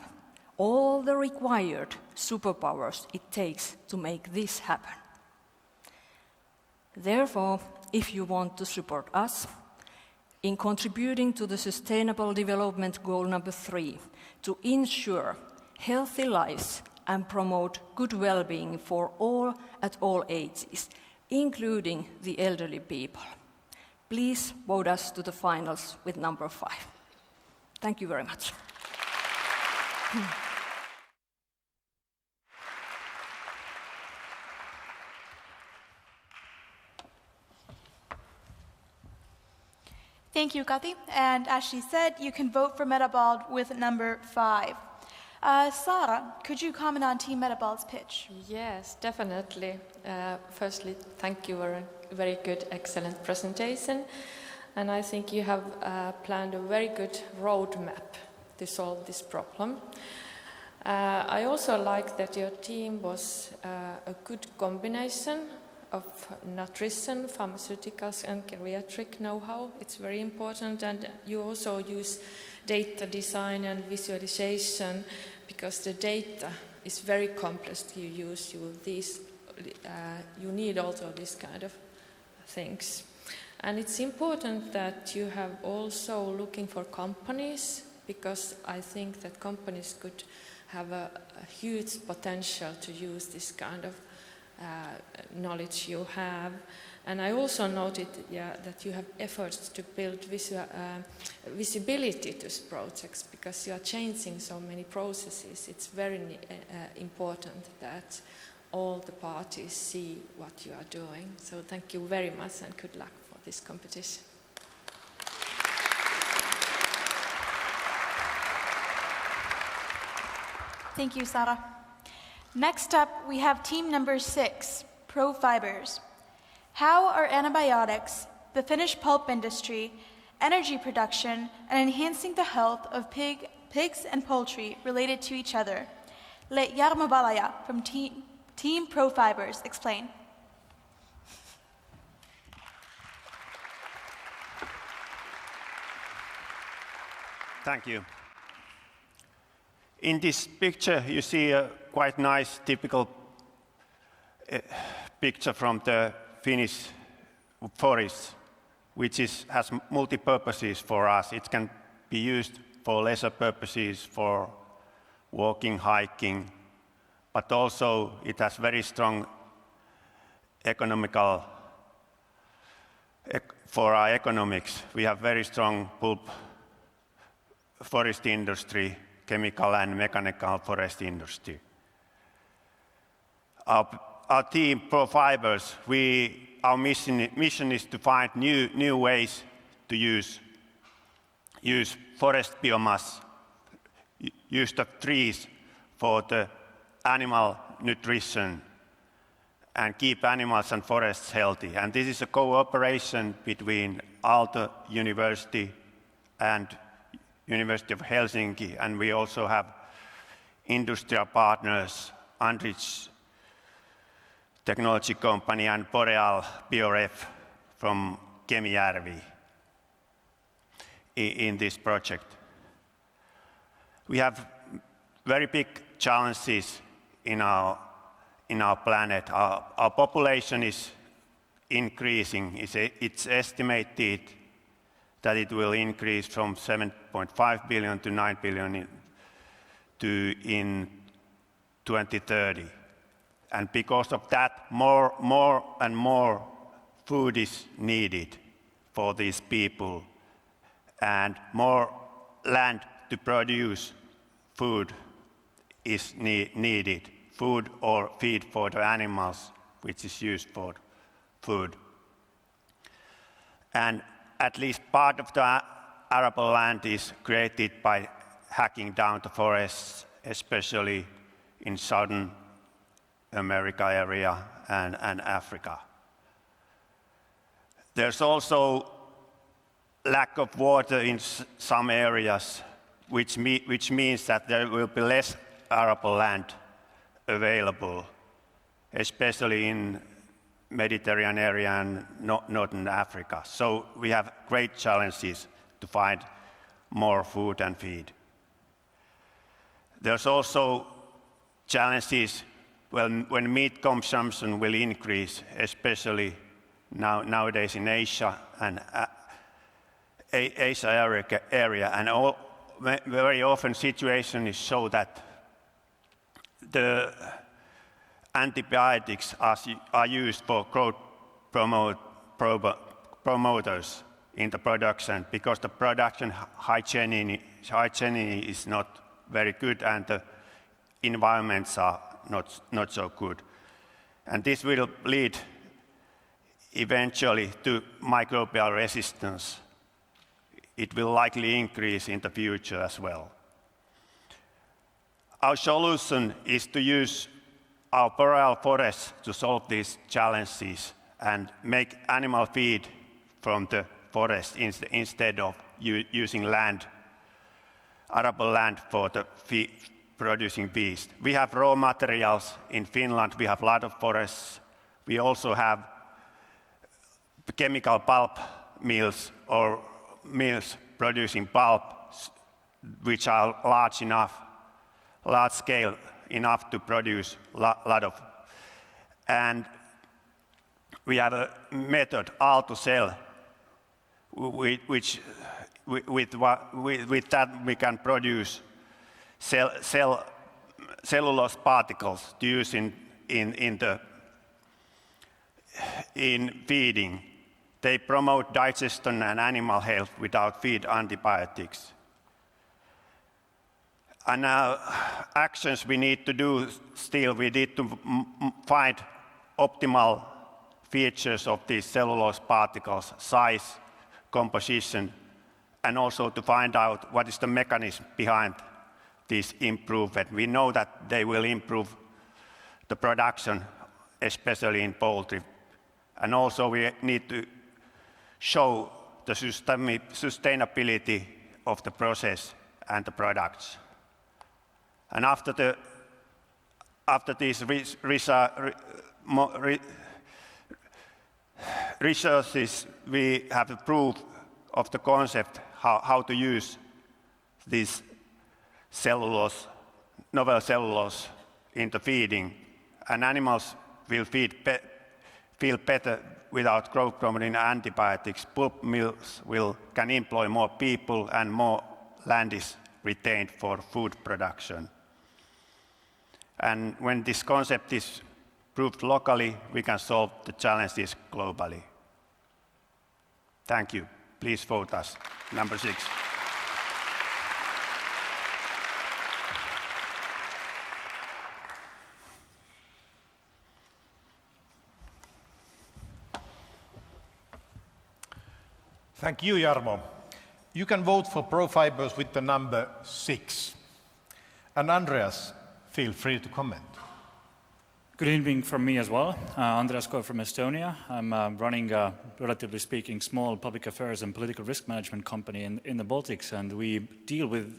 all the required superpowers it takes to make this happen. Therefore, if you want to support us in contributing to the Sustainable Development Goal number 3, to ensure healthy lives and promote good well-being for all at all ages, including the elderly people, please vote us to the finals with number 5. Thank you very much. Thank you, Kati. And as she said, you can vote for Metabald with number 5. Sara, could you comment on Team Metabald's pitch? Yes, definitely. Firstly, thank you for a very good, excellent presentation. And I think you have planned a very good roadmap to solve this problem. I also like that your team was a good combination of nutrition, pharmaceuticals, and geriatric know-how. It's very important, and you also use data design and visualization because the data is very complex to use. You need also this kind of things. And it's important that you have also looking for companies, because I think that companies could have a huge potential to use this kind of knowledge you have. And I also noted that you have efforts to build visibility to projects, because you are changing so many processes. It's very important that all the parties see what you are doing. So thank you very much and good luck for this competition. Thank you, Sara. Next up, we have team number 6, Pro Fibers. How are antibiotics, the Finnish pulp industry, energy production, and enhancing the health of pigs and poultry related to each other? Let Jarmo Valaja from Team Pro Fibers explain. Thank you. In this picture, you see a quite nice, typical picture from the Finnish forest, which has multi-purposes for us. It can be used for leisure purposes, for walking, hiking, but also it has very strong economical, for our economics. We have very strong pulp forest industry, chemical and mechanical forest industry. Our team, Pro Fibers, our mission is to find new ways to use forest biomass, use the trees for the animal nutrition and keep animals and forests healthy. And this is a cooperation between Aalto University and University of Helsinki, and we also have industrial partners, Andritz Technology Company and Boreal BioRef from Kemijärvi in this project. We have very big challenges in our planet. Our population is increasing. It's estimated that it will increase from 7.5 billion to 9 billion in 2030. And because of that, more and more food is needed for these people, and more land to produce food is needed, food or feed for the animals, which is used for food. And at least part of the arable land is created by hacking down the forests, especially in Southern America area and Africa. There's also lack of water in some areas, which means that there will be less arable land available, especially in Mediterranean area and Northern Africa. So we have great challenges to find more food and feed. There's also challenges when meat consumption will increase, especially nowadays in Asia and Asia area, and very often situation is so that the antibiotics are used for growth promoters in the production, because the production hygiene is not very good and the environments are not so good. And this will lead eventually to microbial resistance. It will likely increase in the future as well. Our solution is to use our boreal forests to solve these challenges and make animal feed from the forest instead of using arable land for the producing beast. We have raw materials in Finland. We have a lot of forests. We also have chemical pulp mills or mills producing pulp, which are large scale enough to produce a lot of. And we have a method, Aalto Cell, which with that we can produce cellulose particles to use in feeding. They promote digestion and animal health without feed antibiotics. And actions we need to do still, we need to find optimal features of these cellulose particles, size, composition, and also to find out what is the mechanism behind this improvement. We know that they will improve the production, especially in poultry. And also we need to show the sustainability of the process and the products. And after these researches, we have a proof of the concept how to use this cellulose, novel cellulose, into feeding, and animals will feel better without growth promoting antibiotics, pulp mills can employ more people and more land is retained for food production. And when this concept is proved locally, we can solve the challenges globally. Thank you. Please vote us. Number 6. Thank you, Jarmo. You can vote for ProFibers with the number 6. And Andreas, feel free to comment. Good evening from me as well. Andreas Ko from Estonia. I'm running a, relatively speaking, small public affairs and political risk management company in the Baltics, and we deal with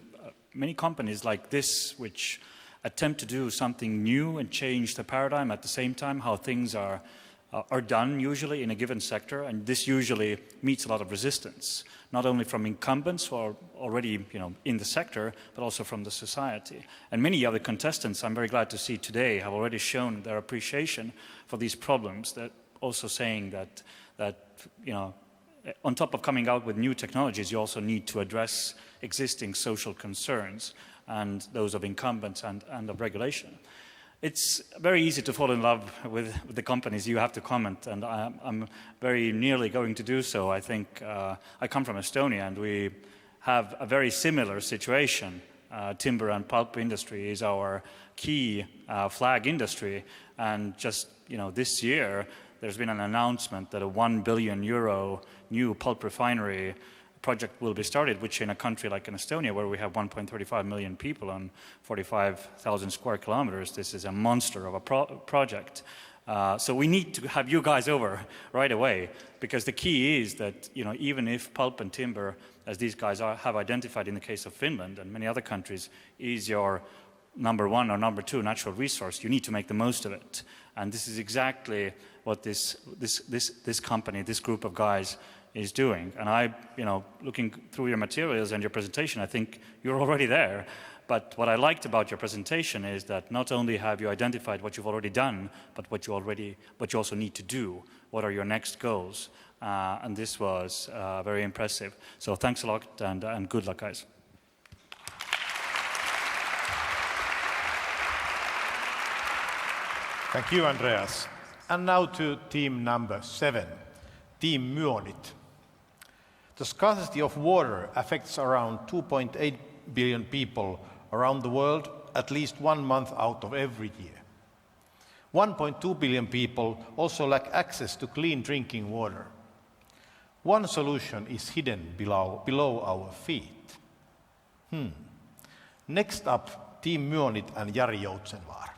many companies like this which attempt to do something new and change the paradigm at the same time, how things are done usually in a given sector, and this usually meets a lot of resistance, not only from incumbents who are already in the sector, but also from the society. And many other contestants, I'm very glad to see today, have already shown their appreciation for these problems, that also saying that on top of coming out with new technologies, you also need to address existing social concerns and those of incumbents and of regulation. It's very easy to fall in love with the companies you have to comment, and I'm very nearly going to do so. I think I come from Estonia, and we have a very similar situation. Timber and pulp industry is our key flag industry, and just this year there's been an announcement that a €1 billion new pulp refinery project will be started, which in a country like in Estonia, where we have 1.35 million people on 45,000 square kilometers, this is a monster of a project. So we need to have you guys over right away, because the key is that even if pulp and timber, as these guys have identified in the case of Finland and many other countries, is your number 1 or number 2 natural resource, you need to make the most of it. And this is exactly what this company, this group of guys is doing. And looking through your materials and your presentation, I think you're already there. But what I liked about your presentation is that not only have you identified what you've already done, but what you also need to do. What are your next goals? And this was very impressive. So thanks a lot, and good luck, guys. Thank you, Andreas. And now to team number 7, Team Myonit. The scarcity of water affects around 2.8 billion people around the world at least 1 month out of every year. 1.2 billion people also lack access to clean drinking water. One solution is hidden below our feet. Next up, Team Myonit and Jari Joutsenvaara.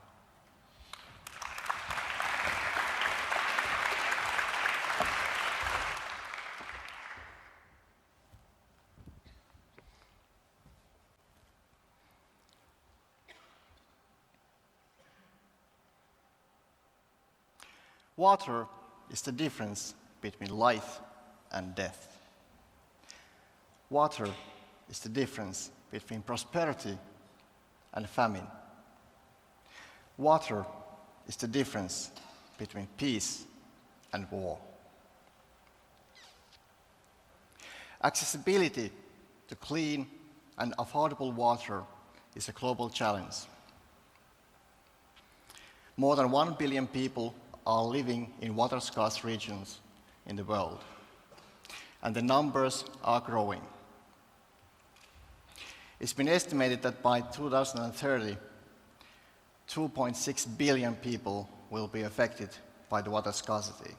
Water is the difference between life and death. Water is the difference between prosperity and famine. Water is the difference between peace and war. Accessibility to clean and affordable water is a global challenge. More than 1 billion people are living in water-scarce regions in the world, and the numbers are growing. It's been estimated that by 2030, 2.6 billion people will be affected by the water scarcity.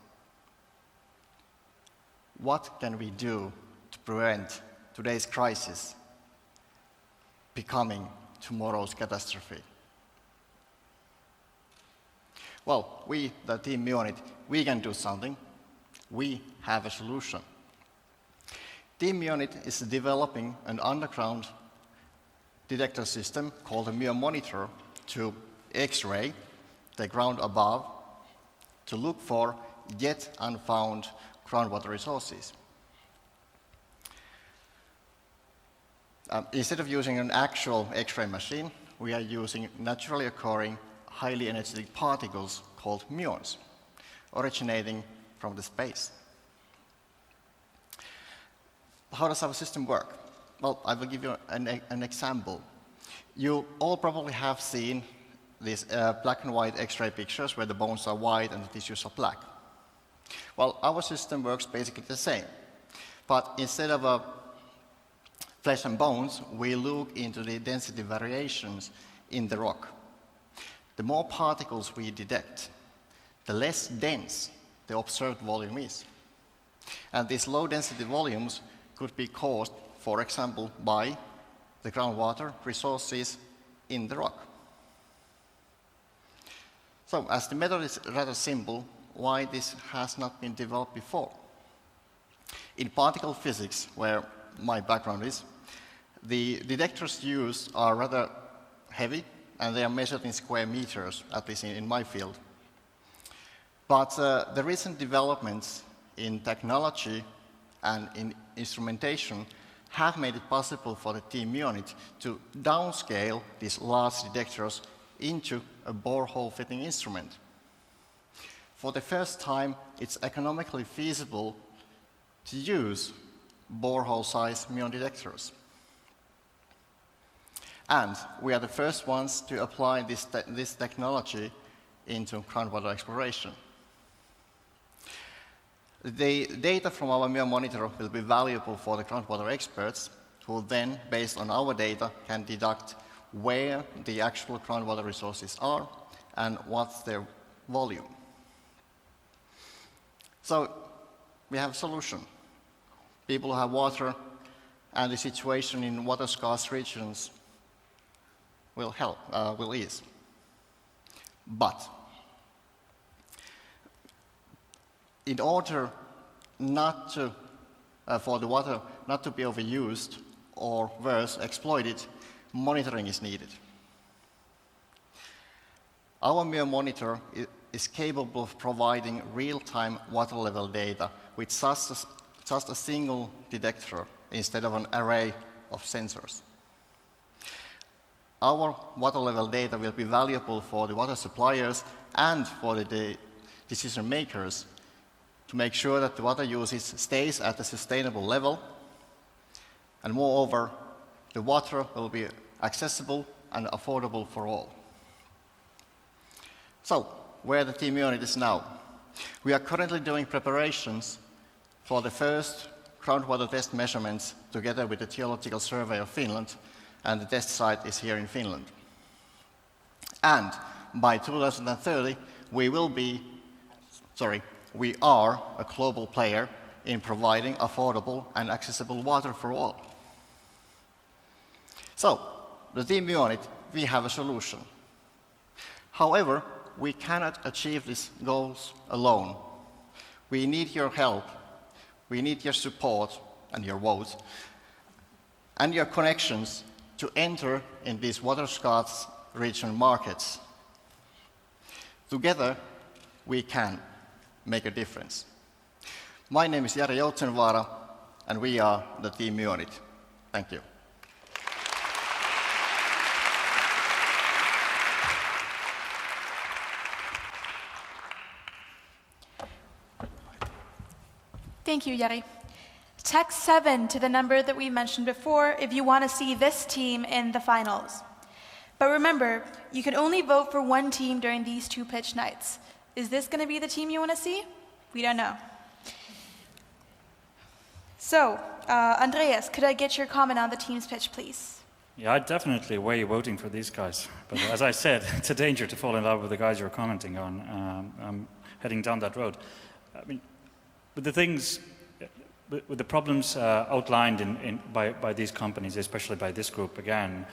What can we do to prevent today's crisis becoming tomorrow's catastrophe? Well, we, the Team Myonit, we can do something. We have a solution. Team Myonit is developing an underground detector system called a MyonMonitor to X-ray the ground above to look for yet unfound groundwater resources. Instead of using an actual X-ray machine, we are using naturally occurring highly energetic particles called muons, originating from the space. How does our system work? Well, I will give you an example. You all probably have seen these black and white X-ray pictures where the bones are white and the tissues are black. Well, our system works basically the same. But instead of flesh and bones, we look into the density variations in the rock. The more particles we detect, the less dense the observed volume is. And these low density volumes could be caused, for example, by the groundwater resources in the rock. So, as the method is rather simple, why this has not been developed before? In particle physics, where my background is, the detectors used are rather heavy, and they are measured in square meters, at least in my field. But the recent developments in technology and in instrumentation have made it possible for the team unit to downscale these large detectors into a borehole fitting instrument. For the first time, it's economically feasible to use borehole-sized muon detectors. And we are the first ones to apply this technology into groundwater exploration. The data from our muon monitor will be valuable for the groundwater experts, who then, based on our data, can deduct where the actual groundwater resources are and what's their volume. So we have a solution. People who have water and the situation in water-scarce regions will ease. But in order not to, for the water not to be overused or worse, exploited, monitoring is needed. Our muon monitor is capable of providing real-time water level data with just a single detector instead of an array of sensors. Our water level data will be valuable for the water suppliers and for the decision makers to make sure that the water usage stays at a sustainable level, and moreover, the water will be accessible and affordable for all. So, where the team unit is now. We are currently doing preparations for the first groundwater test measurements together with the Geological Survey of Finland, and the test site is here in Finland. And by 2030, we are a global player in providing affordable and accessible water for all. So, the team unit, we have a solution. However, we cannot achieve these goals alone. We need your help, we need your support and your votes, and your connections to enter in these water-scarce region markets. Together, we can make a difference. My name is Jari Joutsenvaara, and we are the team unit. Thank you. Thank you, Jari. Text 7 to the number that we mentioned before if you want to see this team in the finals. But remember, you can only vote for one team during these 2 pitch nights. Is this going to be the team you want to see? We don't know. So, Andreas, could I get your comment on the team's pitch, please? Yeah, I'd definitely weigh voting for these guys. But as I said, it's a danger to fall in love with the guys you're commenting on. I'm heading down that road. I mean, with the things, with the problems outlined by these companies, especially by this group again,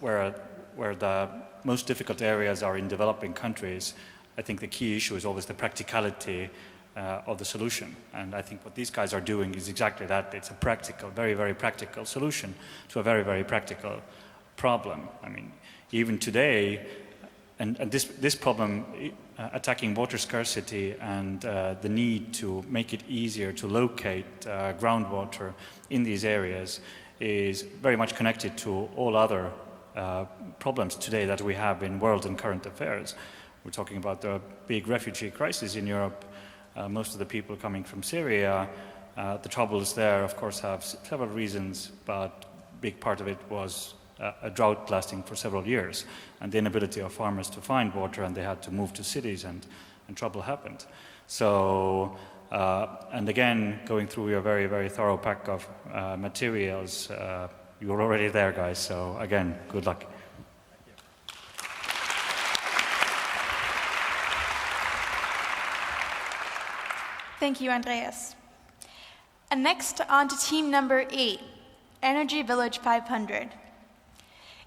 where the most difficult areas are in developing countries, I think the key issue is always the practicality of the solution. And I think what these guys are doing is exactly that. It's a practical, very, very practical solution to a very, very practical problem. I mean, even today, and this problem, attacking water scarcity and the need to make it easier to locate groundwater in these areas is very much connected to all other problems today that we have in world and current affairs. We're talking about the big refugee crisis in Europe, most of the people coming from Syria. The troubles there, of course, have several reasons, but a big part of it was a drought lasting for several years, and the inability of farmers to find water, and they had to move to cities, and trouble happened. So, and again, going through your very, very thorough pack of materials, you're already there, guys, so again, good luck. Thank you, Andreas. And next, on to team number 8, Energy Village 500.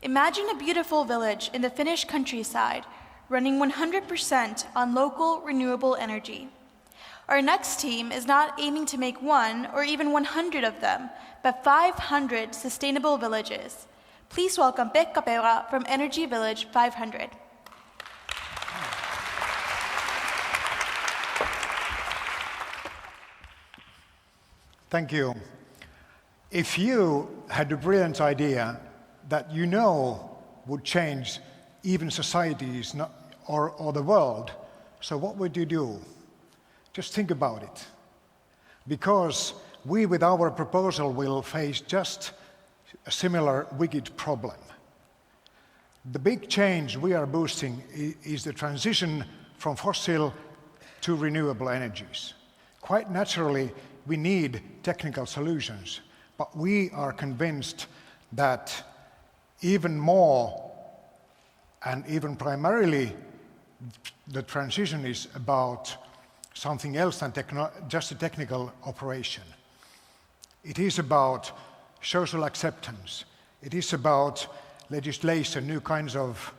Imagine a beautiful village in the Finnish countryside running 100% on local renewable energy. Our next team is not aiming to make 1 or even 100 of them, but 500 sustainable villages. Please welcome Pekka Peura from Energy Village 500. Thank you. If you had a brilliant idea that you know would change even societies or the world, so what would you do? Just think about it. Because we, with our proposal, will face just a similar wicked problem. The big change we are boosting is the transition from fossil to renewable energies. Quite naturally, we need technical solutions, but we are convinced that even more and even primarily the transition is about something else than just a technical operation. It is about social acceptance. It is about legislation, new kinds of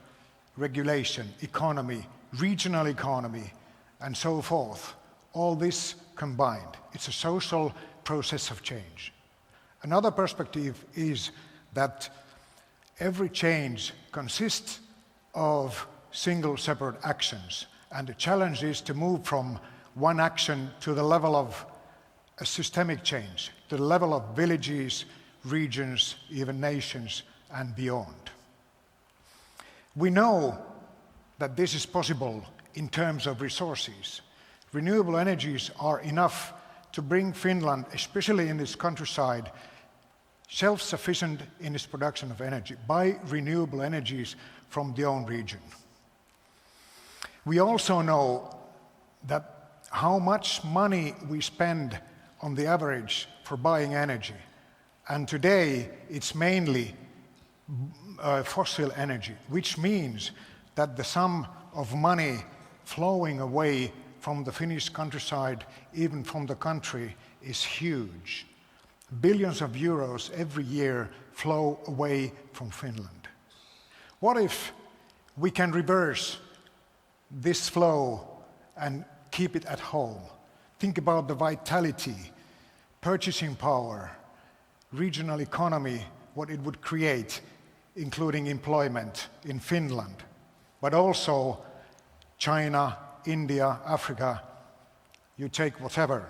regulation, economy, regional economy, and so forth. All this combined. It's a social process of change. Another perspective is that every change consists of single separate actions, and the challenge is to move from one action to the level of a systemic change, to the level of villages, regions, even nations, and beyond. We know that this is possible in terms of resources. Renewable energies are enough to bring Finland, especially in its countryside, self-sufficient in its production of energy by renewable energies from the own region. We also know that how much money we spend on the average for buying energy. And today it's mainly fossil energy, which means that the sum of money flowing away from the Finnish countryside, even from the country, is huge. Billions of euros every year flow away from Finland. What if we can reverse this flow and keep it at home? Think about the vitality, purchasing power, regional economy, what it would create, including employment in Finland, but also China, India, Africa, you take whatever.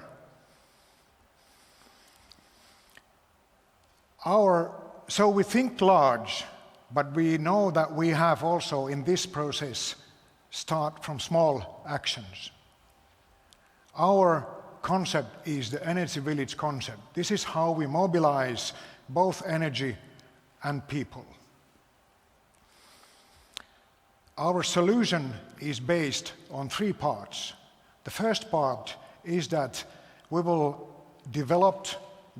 So we think large, but we know that we have also in this process start from small actions. Our concept is the energy village concept. This is how we mobilize both energy and people. Our solution is based on 3 parts. The first part is that we will develop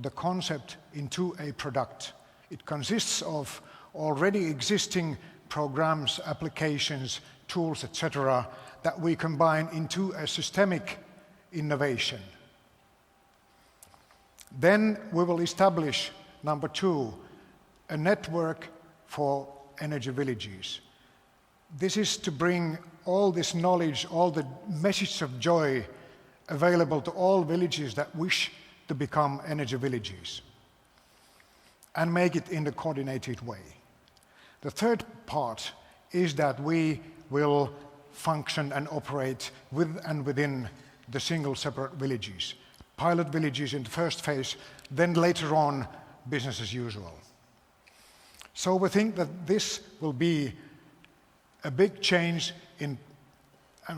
the concept into a product. It consists of already existing programs, applications, tools, etc., that we combine into a systemic innovation. Then we will establish, number 2, a network for energy villages. This is to bring all this knowledge, all the message of joy available to all villages that wish to become energy villages, and make it in a coordinated way. The third part is that we will function and operate with and within the single separate villages. Pilot villages in the first phase, then later on business as usual. So we think that this will be a big change and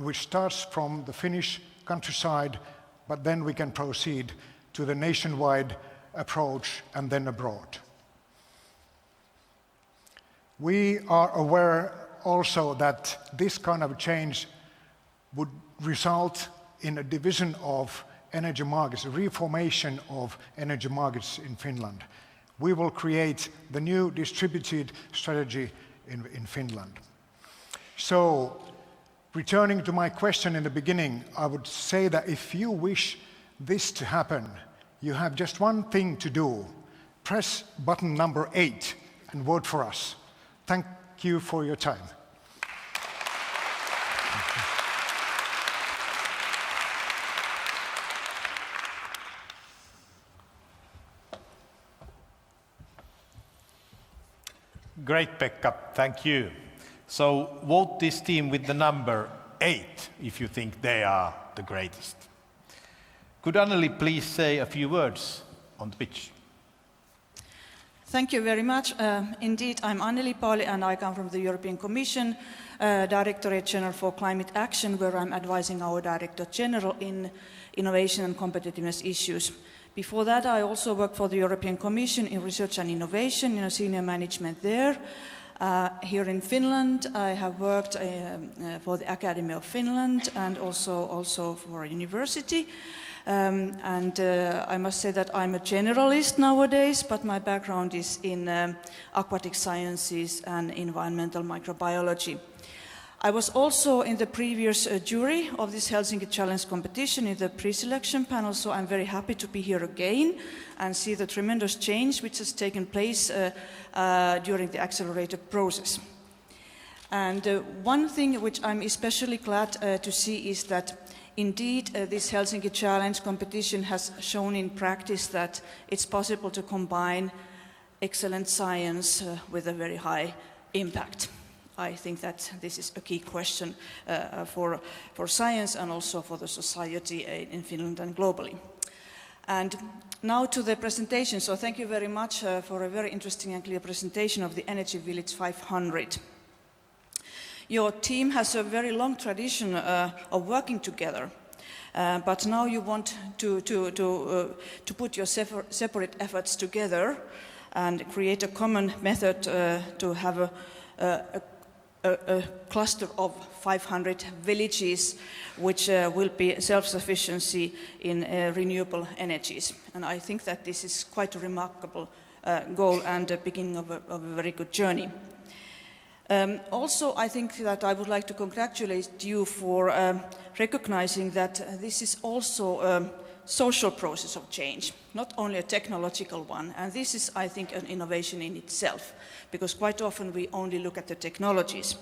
which starts from the Finnish countryside, but then we can proceed to the nationwide approach and then abroad. We are aware also that this kind of change would result in a division of energy markets, a reformation of energy markets in Finland. We will create the new distributed strategy in Finland. So, returning to my question in the beginning, I would say that if you wish this to happen, you have just one thing to do. Press button number 8 and vote for us. Thank you for your time. Great, Pekka. Thank you. So vote this team with the number 8 if you think they are the greatest. Could Anneli please say a few words on the pitch? Thank you very much. Indeed, I'm Anneli Pauli and I come from the European Commission, Directorate General for Climate Action, where I'm advising our Director General in innovation and competitiveness issues. Before that, I also worked for the European Commission in research and innovation, in a senior management there. Here in Finland, I have worked for the Academy of Finland and also for a university. I must say that I'm a generalist nowadays, but my background is in aquatic sciences and environmental microbiology. I was also in the previous jury of this Helsinki Challenge competition in the pre-selection panel, so I'm very happy to be here again and see the tremendous change which has taken place during the accelerated process. And one thing which I'm especially glad to see is that indeed this Helsinki Challenge competition has shown in practice that it's possible to combine excellent science with a very high impact. I think that this is a key question for science and also for the society in Finland and globally. And now to the presentation. So thank you very much for a very interesting and clear presentation of the Energy Village 500. Your team has a very long tradition of working together, but now you want to put your separate efforts together and create a common method to have a cluster of 500 villages which will be self-sufficiency in renewable energies. And I think that this is quite a remarkable goal and a beginning of a very good journey. Also, I think that I would like to congratulate you for recognizing that this is also a social process of change, not only a technological one. And this is, I think, an innovation in itself, because quite often we only look at the technologies.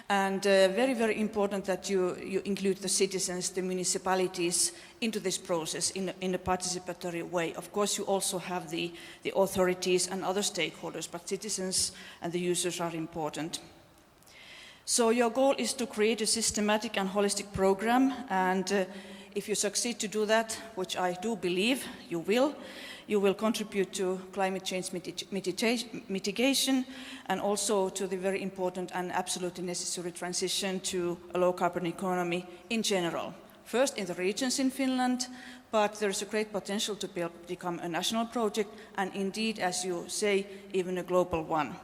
And very, very important that you include the citizens, the municipalities into this process in a participatory way. Of course, you also have the authorities and other stakeholders, but citizens and the users are important. So your goal is to create a systematic and holistic program, and if you succeed to do that, which I do believe you will contribute to climate change mitigation and also to the very important and absolutely necessary transition to a low-carbon economy in general. First in the regions in Finland, but there is a great potential to become a national project and indeed, as you say, even a global one.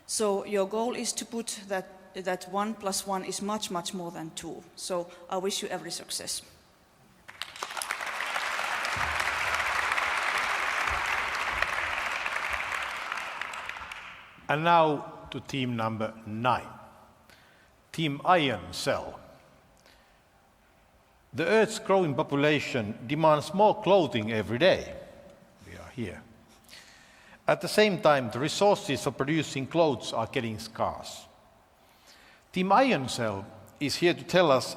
So your goal is to put that 1 + 1 is much, much more than 2. So I wish you every success. And now to team number 9, Team Iron Cell. The Earth's growing population demands more clothing every day. We are here. At the same time, the resources for producing clothes are getting scarce. Team Iron Cell is here to tell us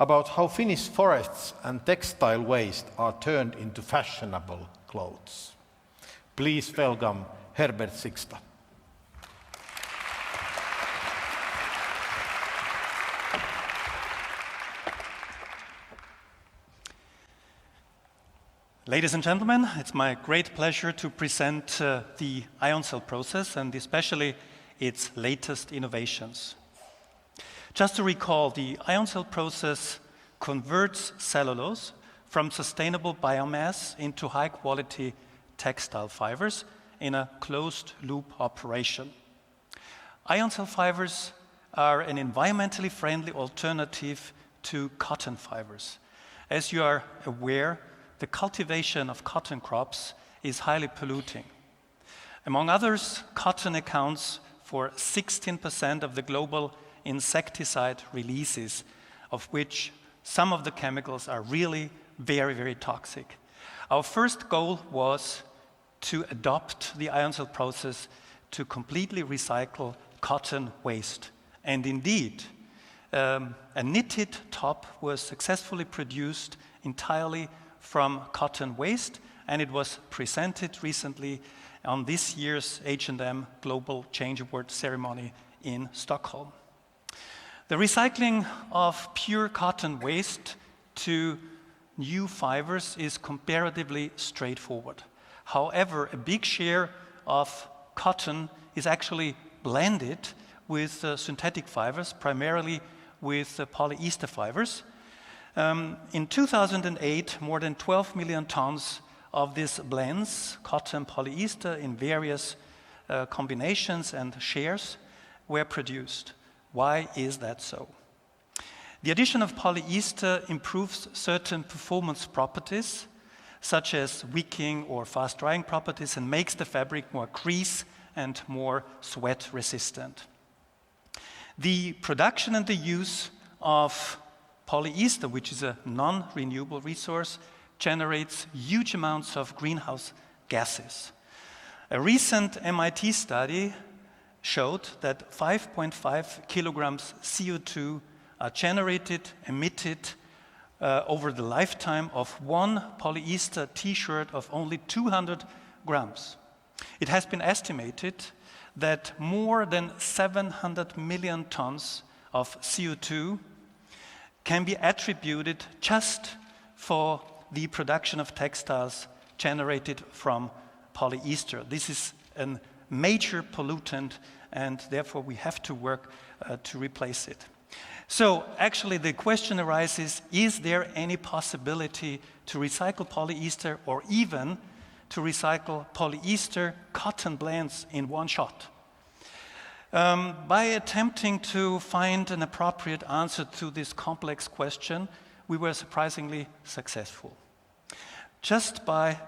about how Finnish forests and textile waste are turned into fashionable clothes. Please welcome Herbert Sixta. Ladies and gentlemen, it's my great pleasure to present the ion cell process and especially its latest innovations. Just to recall, the ion cell process converts cellulose from sustainable biomass into high-quality textile fibers in a closed-loop operation. Ion cell fibers are an environmentally friendly alternative to cotton fibers. As you are aware, the cultivation of cotton crops is highly polluting. Among others, cotton accounts for 16% of the global insecticide releases, of which some of the chemicals are really very, very toxic. Our first goal was to adopt the ion cell process to completely recycle cotton waste. And indeed, a knitted top was successfully produced entirely from cotton waste, and it was presented recently on this year's H&M Global Change Award ceremony in Stockholm. The recycling of pure cotton waste to new fibers is comparatively straightforward. However, a big share of cotton is actually blended with synthetic fibers, primarily with polyester fibers. In 2008, more than 12 million tons of these blends, cotton, polyester, in various combinations and shares, were produced. Why is that so? The addition of polyester improves certain performance properties, such as wicking or fast-drying properties, and makes the fabric more crease and more sweat resistant. The production and the use of polyester, which is a non-renewable resource, generates huge amounts of greenhouse gases. A recent MIT study showed that 5.5 kilograms CO2 are generated, emitted over the lifetime of one polyester t-shirt of only 200 grams. It has been estimated that more than 700 million tons of CO2 can be attributed just for the production of textiles generated from polyester. This is a major pollutant, and therefore we have to work to replace it. So actually the question arises, is there any possibility to recycle polyester or even to recycle polyester cotton blends in one shot? By attempting to find an appropriate answer to this complex question, we were surprisingly successful. Just by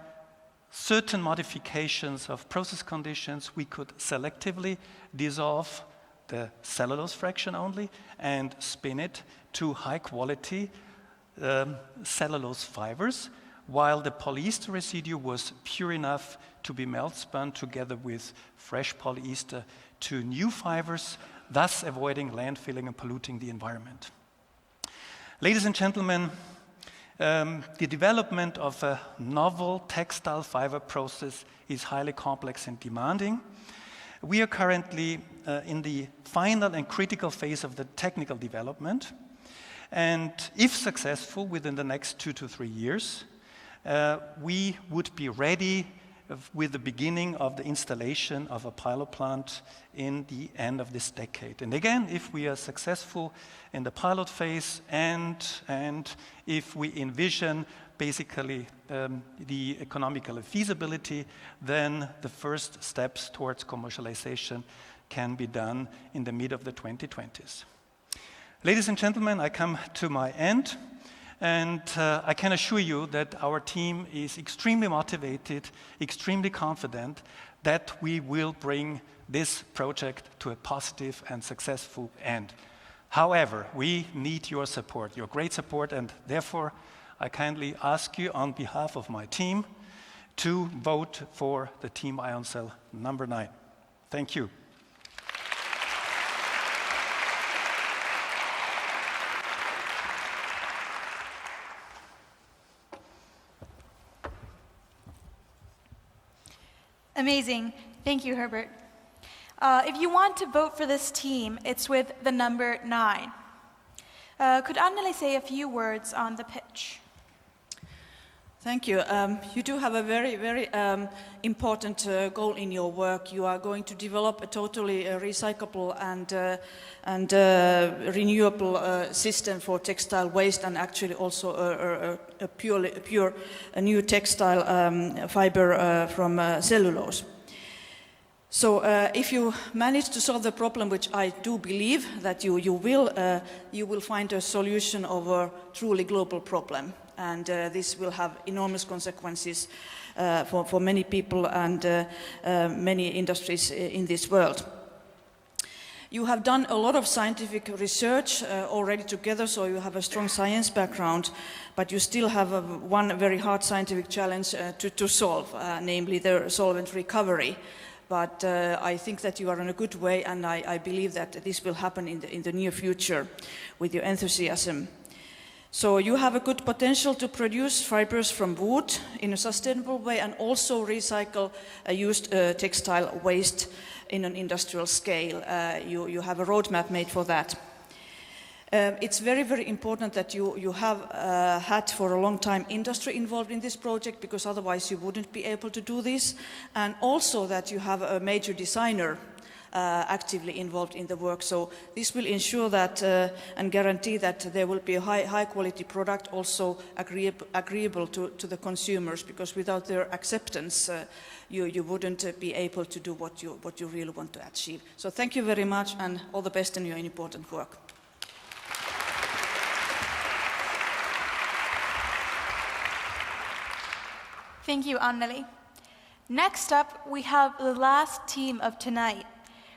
certain modifications of process conditions, we could selectively dissolve the cellulose fraction only and spin it to high-quality cellulose fibers, while the polyester residue was pure enough to be melt-spun together with fresh polyester to new fibers, thus avoiding landfilling and polluting the environment. Ladies and gentlemen, the development of a novel textile fiber process is highly complex and demanding. We are currently in the final and critical phase of the technical development, and if successful within the next 2 to 3 years, we would be ready with the beginning of the installation of a pilot plant in the end of this decade. And again, if we are successful in the pilot phase and if we envision basically the economical feasibility, then the first steps towards commercialization can be done in the mid of the 2020s. Ladies and gentlemen, I come to my end. And I can assure you that our team is extremely motivated, extremely confident that we will bring this project to a positive and successful end. However, we need your support, your great support, and therefore I kindly ask you on behalf of my team to vote for the Team IonCell number 9. Thank you. Amazing. Thank you, Herbert. If you want to vote for this team, it's with the number 9. Could Anneli say a few words on the pitch? Thank you. You do have a very, very important goal in your work. You are going to develop a totally recyclable and renewable system for textile waste, and actually also a pure new textile fiber from cellulose. So if you manage to solve the problem, which I do believe that you will find a solution of a truly global problem. And this will have enormous consequences for many people and many industries in this world. You have done a lot of scientific research already together, so you have a strong science background, but you still have one very hard scientific challenge to solve, namely the solvent recovery. But I think that you are in a good way, and I believe that this will happen in the near future with your enthusiasm. So you have a good potential to produce fibers from wood in a sustainable way and also recycle used textile waste in an industrial scale. You have a roadmap made for that. It's very, very important that you have had for a long time industry involved in this project, because otherwise you wouldn't be able to do this. And also that you have a major designer actively involved in the work. So this will ensure that and guarantee that there will be a high quality product, also agreeable to the consumers, because without their acceptance you wouldn't be able to do what you really want to achieve. So thank you very much, and all the best in your important work. Thank you, Anneli. Next up, we have the last team of tonight.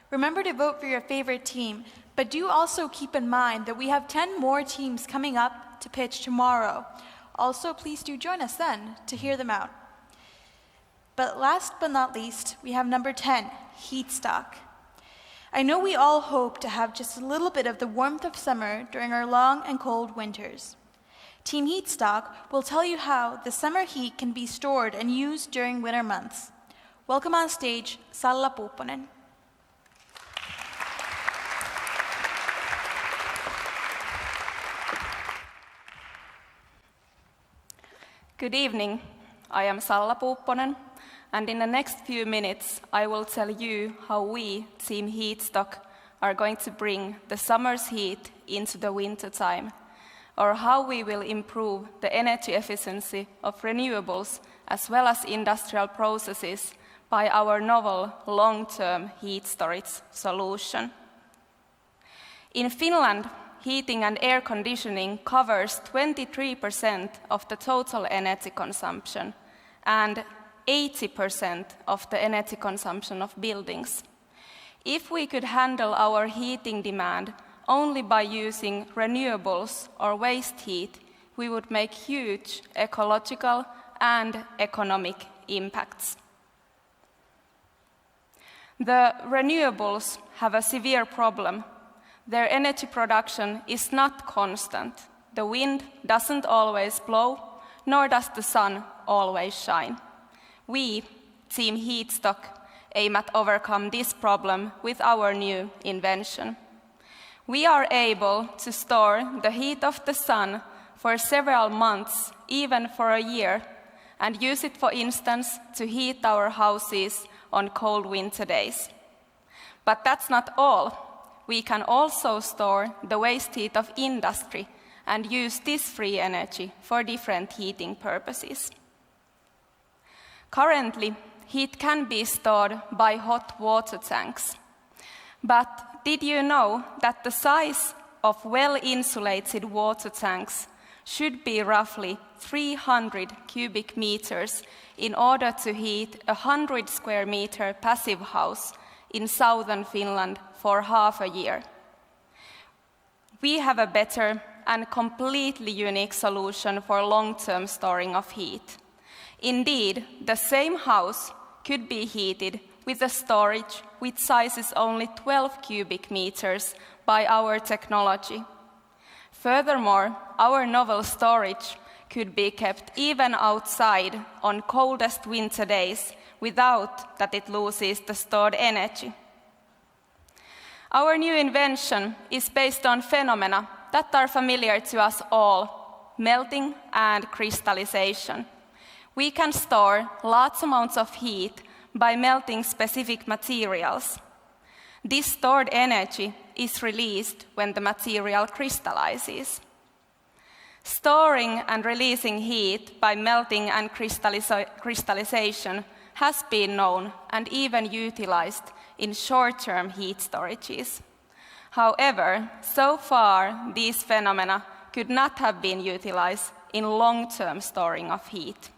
Remember to vote for your favorite team, but do also keep in mind that we have 10 more teams coming up to pitch tomorrow. Also, please do join us then to hear them out. But last but not least, we have number 10, Heatstock. I know we all hope to have just a little bit of the warmth of summer during our long and cold winters. Team Heatstock will tell you how the summer heat can be stored and used during winter months. Welcome on stage, Salla Puupponen. Good evening. I am Salla Puupponen, and in the next few minutes I will tell you how we, Team Heatstock, are going to bring the summer's heat into the winter time, or how we will improve the energy efficiency of renewables as well as industrial processes by our novel long-term heat storage solution. In Finland, heating and air conditioning covers 23% of the total energy consumption and 80% of the energy consumption of buildings. If we could handle our heating demand only by using renewables or waste heat, we would make huge ecological and economic impacts. The renewables have a severe problem. Their energy production is not constant. The wind doesn't always blow, nor does the sun always shine. We, Team Heatstock, aim at overcome this problem with our new invention. We are able to store the heat of the sun for several months, even for a year, and use it, for instance, to heat our houses on cold winter days. But that's not all. We can also store the waste heat of industry and use this free energy for different heating purposes. Currently, heat can be stored by hot water tanks. But did you know that the size of well-insulated water tanks should be roughly 300 cubic meters in order to heat a 100 square meter passive house in southern Finland for half a year? We have a better and completely unique solution for long-term storing of heat. Indeed, the same house could be heated with a storage with sizes only 12 cubic meters by our technology. Furthermore, our novel storage could be kept even outside on coldest winter days without that it loses the stored energy. Our new invention is based on phenomena that are familiar to us all: melting and crystallization. We can store large amounts of heat by melting specific materials. This stored energy is released when the material crystallizes. Storing and releasing heat by melting and crystallization has been known and even utilized in short-term heat storages. However, so far, these phenomena could not have been utilized in long-term storing of heat.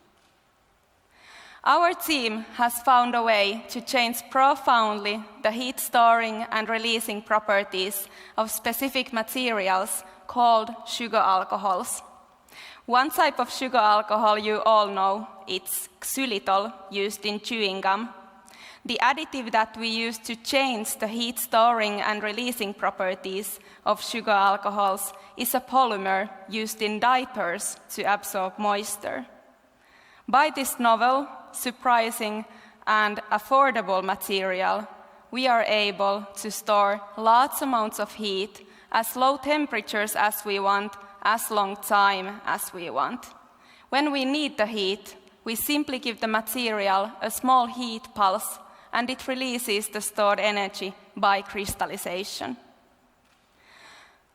Our team has found a way to change profoundly the heat storing and releasing properties of specific materials called sugar alcohols. One type of sugar alcohol you all know, it's xylitol, used in chewing gum. The additive that we use to change the heat storing and releasing properties of sugar alcohols is a polymer used in diapers to absorb moisture. By this novel, surprising, and affordable material, we are able to store large amounts of heat, as low temperatures as we want, as long time as we want. When we need the heat, we simply give the material a small heat pulse, and it releases the stored energy by crystallization.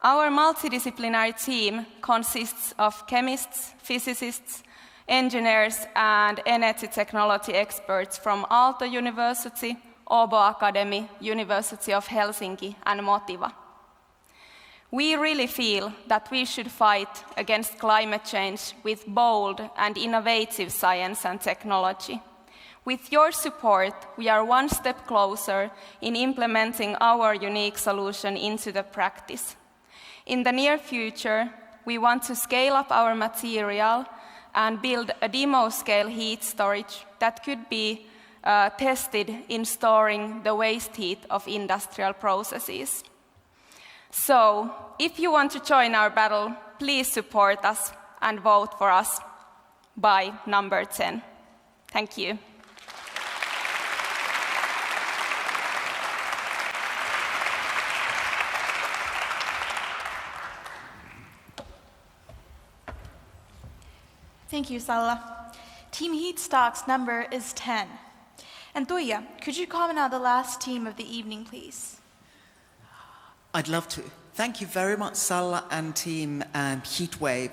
Our multidisciplinary team consists of chemists, physicists, engineers, and energy technology experts from Aalto University, Åbo Academy, University of Helsinki, and Motiva. We really feel that we should fight against climate change with bold and innovative science and technology. With your support, we are one step closer in implementing our unique solution into the practice. In the near future, we want to scale up our material and build a demo-scale heat storage that could be tested in storing the waste heat of industrial processes. So, if you want to join our battle, please support us and vote for us by number 10. Thank you. Thank you, Salla. Team Heatstock's number is 10. And Tuija, could you comment on the last team of the evening, please? I'd love to. Thank you very much, Salla and team Heatwave.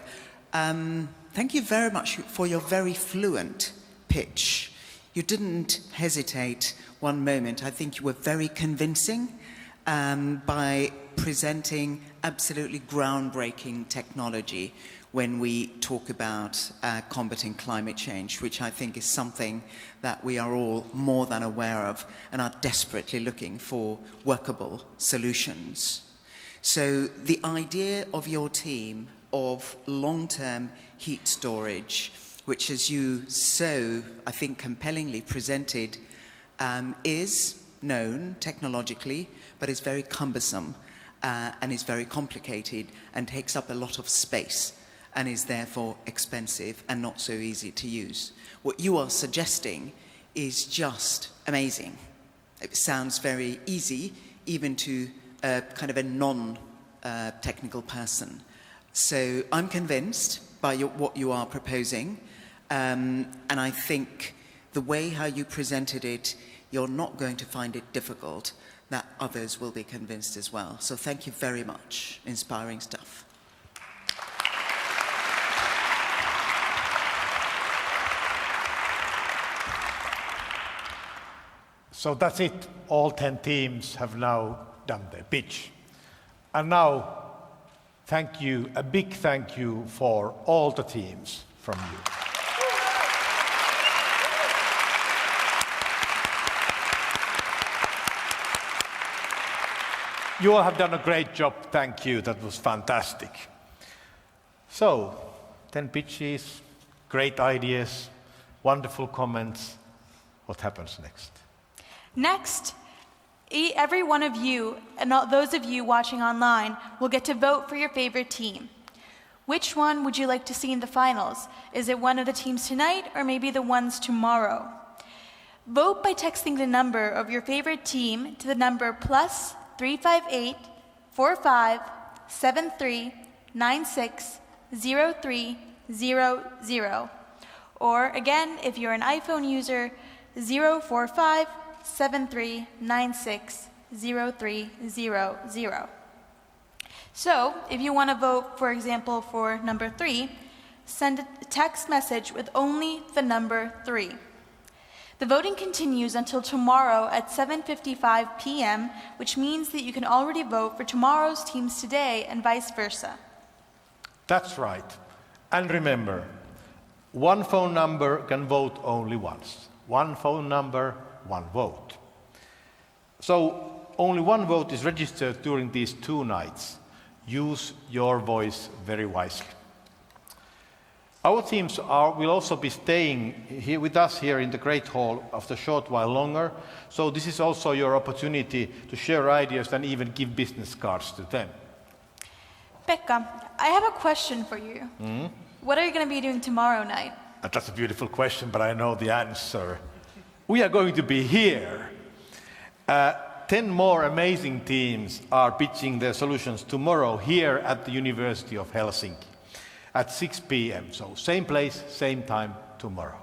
Thank you very much for your very fluent pitch. You didn't hesitate one moment. I think you were very convincing by presenting absolutely groundbreaking technology when we talk about combating climate change, which I think is something that we are all more than aware of and are desperately looking for workable solutions. So the idea of your team of long-term heat storage, which as you so, I think, compellingly presented, is known technologically, but is very cumbersome and is very complicated and takes up a lot of space, and is therefore expensive and not so easy to use. What you are suggesting is just amazing. It sounds very easy, even to a kind of a non-technical person. So I'm convinced by what you are proposing, and I think the way how you presented it, you're not going to find it difficult, that others will be convinced as well. So thank you very much. Inspiring stuff. So that's it. All 10 teams have now done their pitch. And now, thank you, a big thank you for all the teams from you. You all have done a great job. Thank you. That was fantastic. So, 10 pitches, great ideas, wonderful comments. What happens next? Next, every one of you, and those of you watching online, will get to vote for your favorite team. Which one would you like to see in the finals? Is it one of the teams tonight, or maybe the ones tomorrow? Vote by texting the number of your favorite team to the number +358 45 73 96 0300, Or again, if you're an iPhone user, 045-7396-0300. So, if you want to vote, for example, for number 3, send a text message with only the number 3. The voting continues until tomorrow at 7:55 p.m., which means that you can already vote for tomorrow's teams today and vice versa. That's right. And remember, one phone number can vote only once. One phone number, one vote. So only one vote is registered during these 2 nights. Use your voice very wisely. Our teams will also be staying here with us here in the Great Hall after a short while longer, so this is also your opportunity to share ideas and even give business cards to them. Pekka, I have a question for you. What are you going to be doing tomorrow night? That's a beautiful question, but I know the answer. We are going to be here. 10 more amazing teams are pitching their solutions tomorrow here at the University of Helsinki at 6 p.m. So same place, same time tomorrow.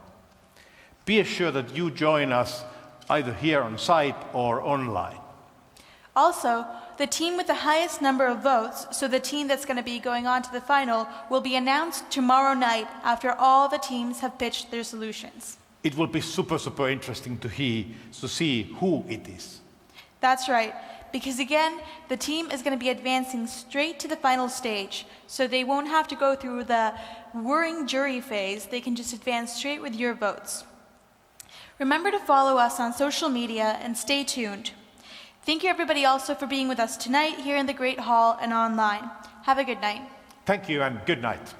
Be assured that you join us either here on site or online. Also, the team with the highest number of votes, so the team that's going to be going on to the final, will be announced tomorrow night after all the teams have pitched their solutions. It will be super interesting to see who it is. That's right, because again, the team is going to be advancing straight to the final stage, so they won't have to go through the whirring jury phase. They can just advance straight with your votes. Remember to follow us on social media and stay tuned. Thank you everybody also for being with us tonight here in the Great Hall and online. Have a good night. Thank you and good night.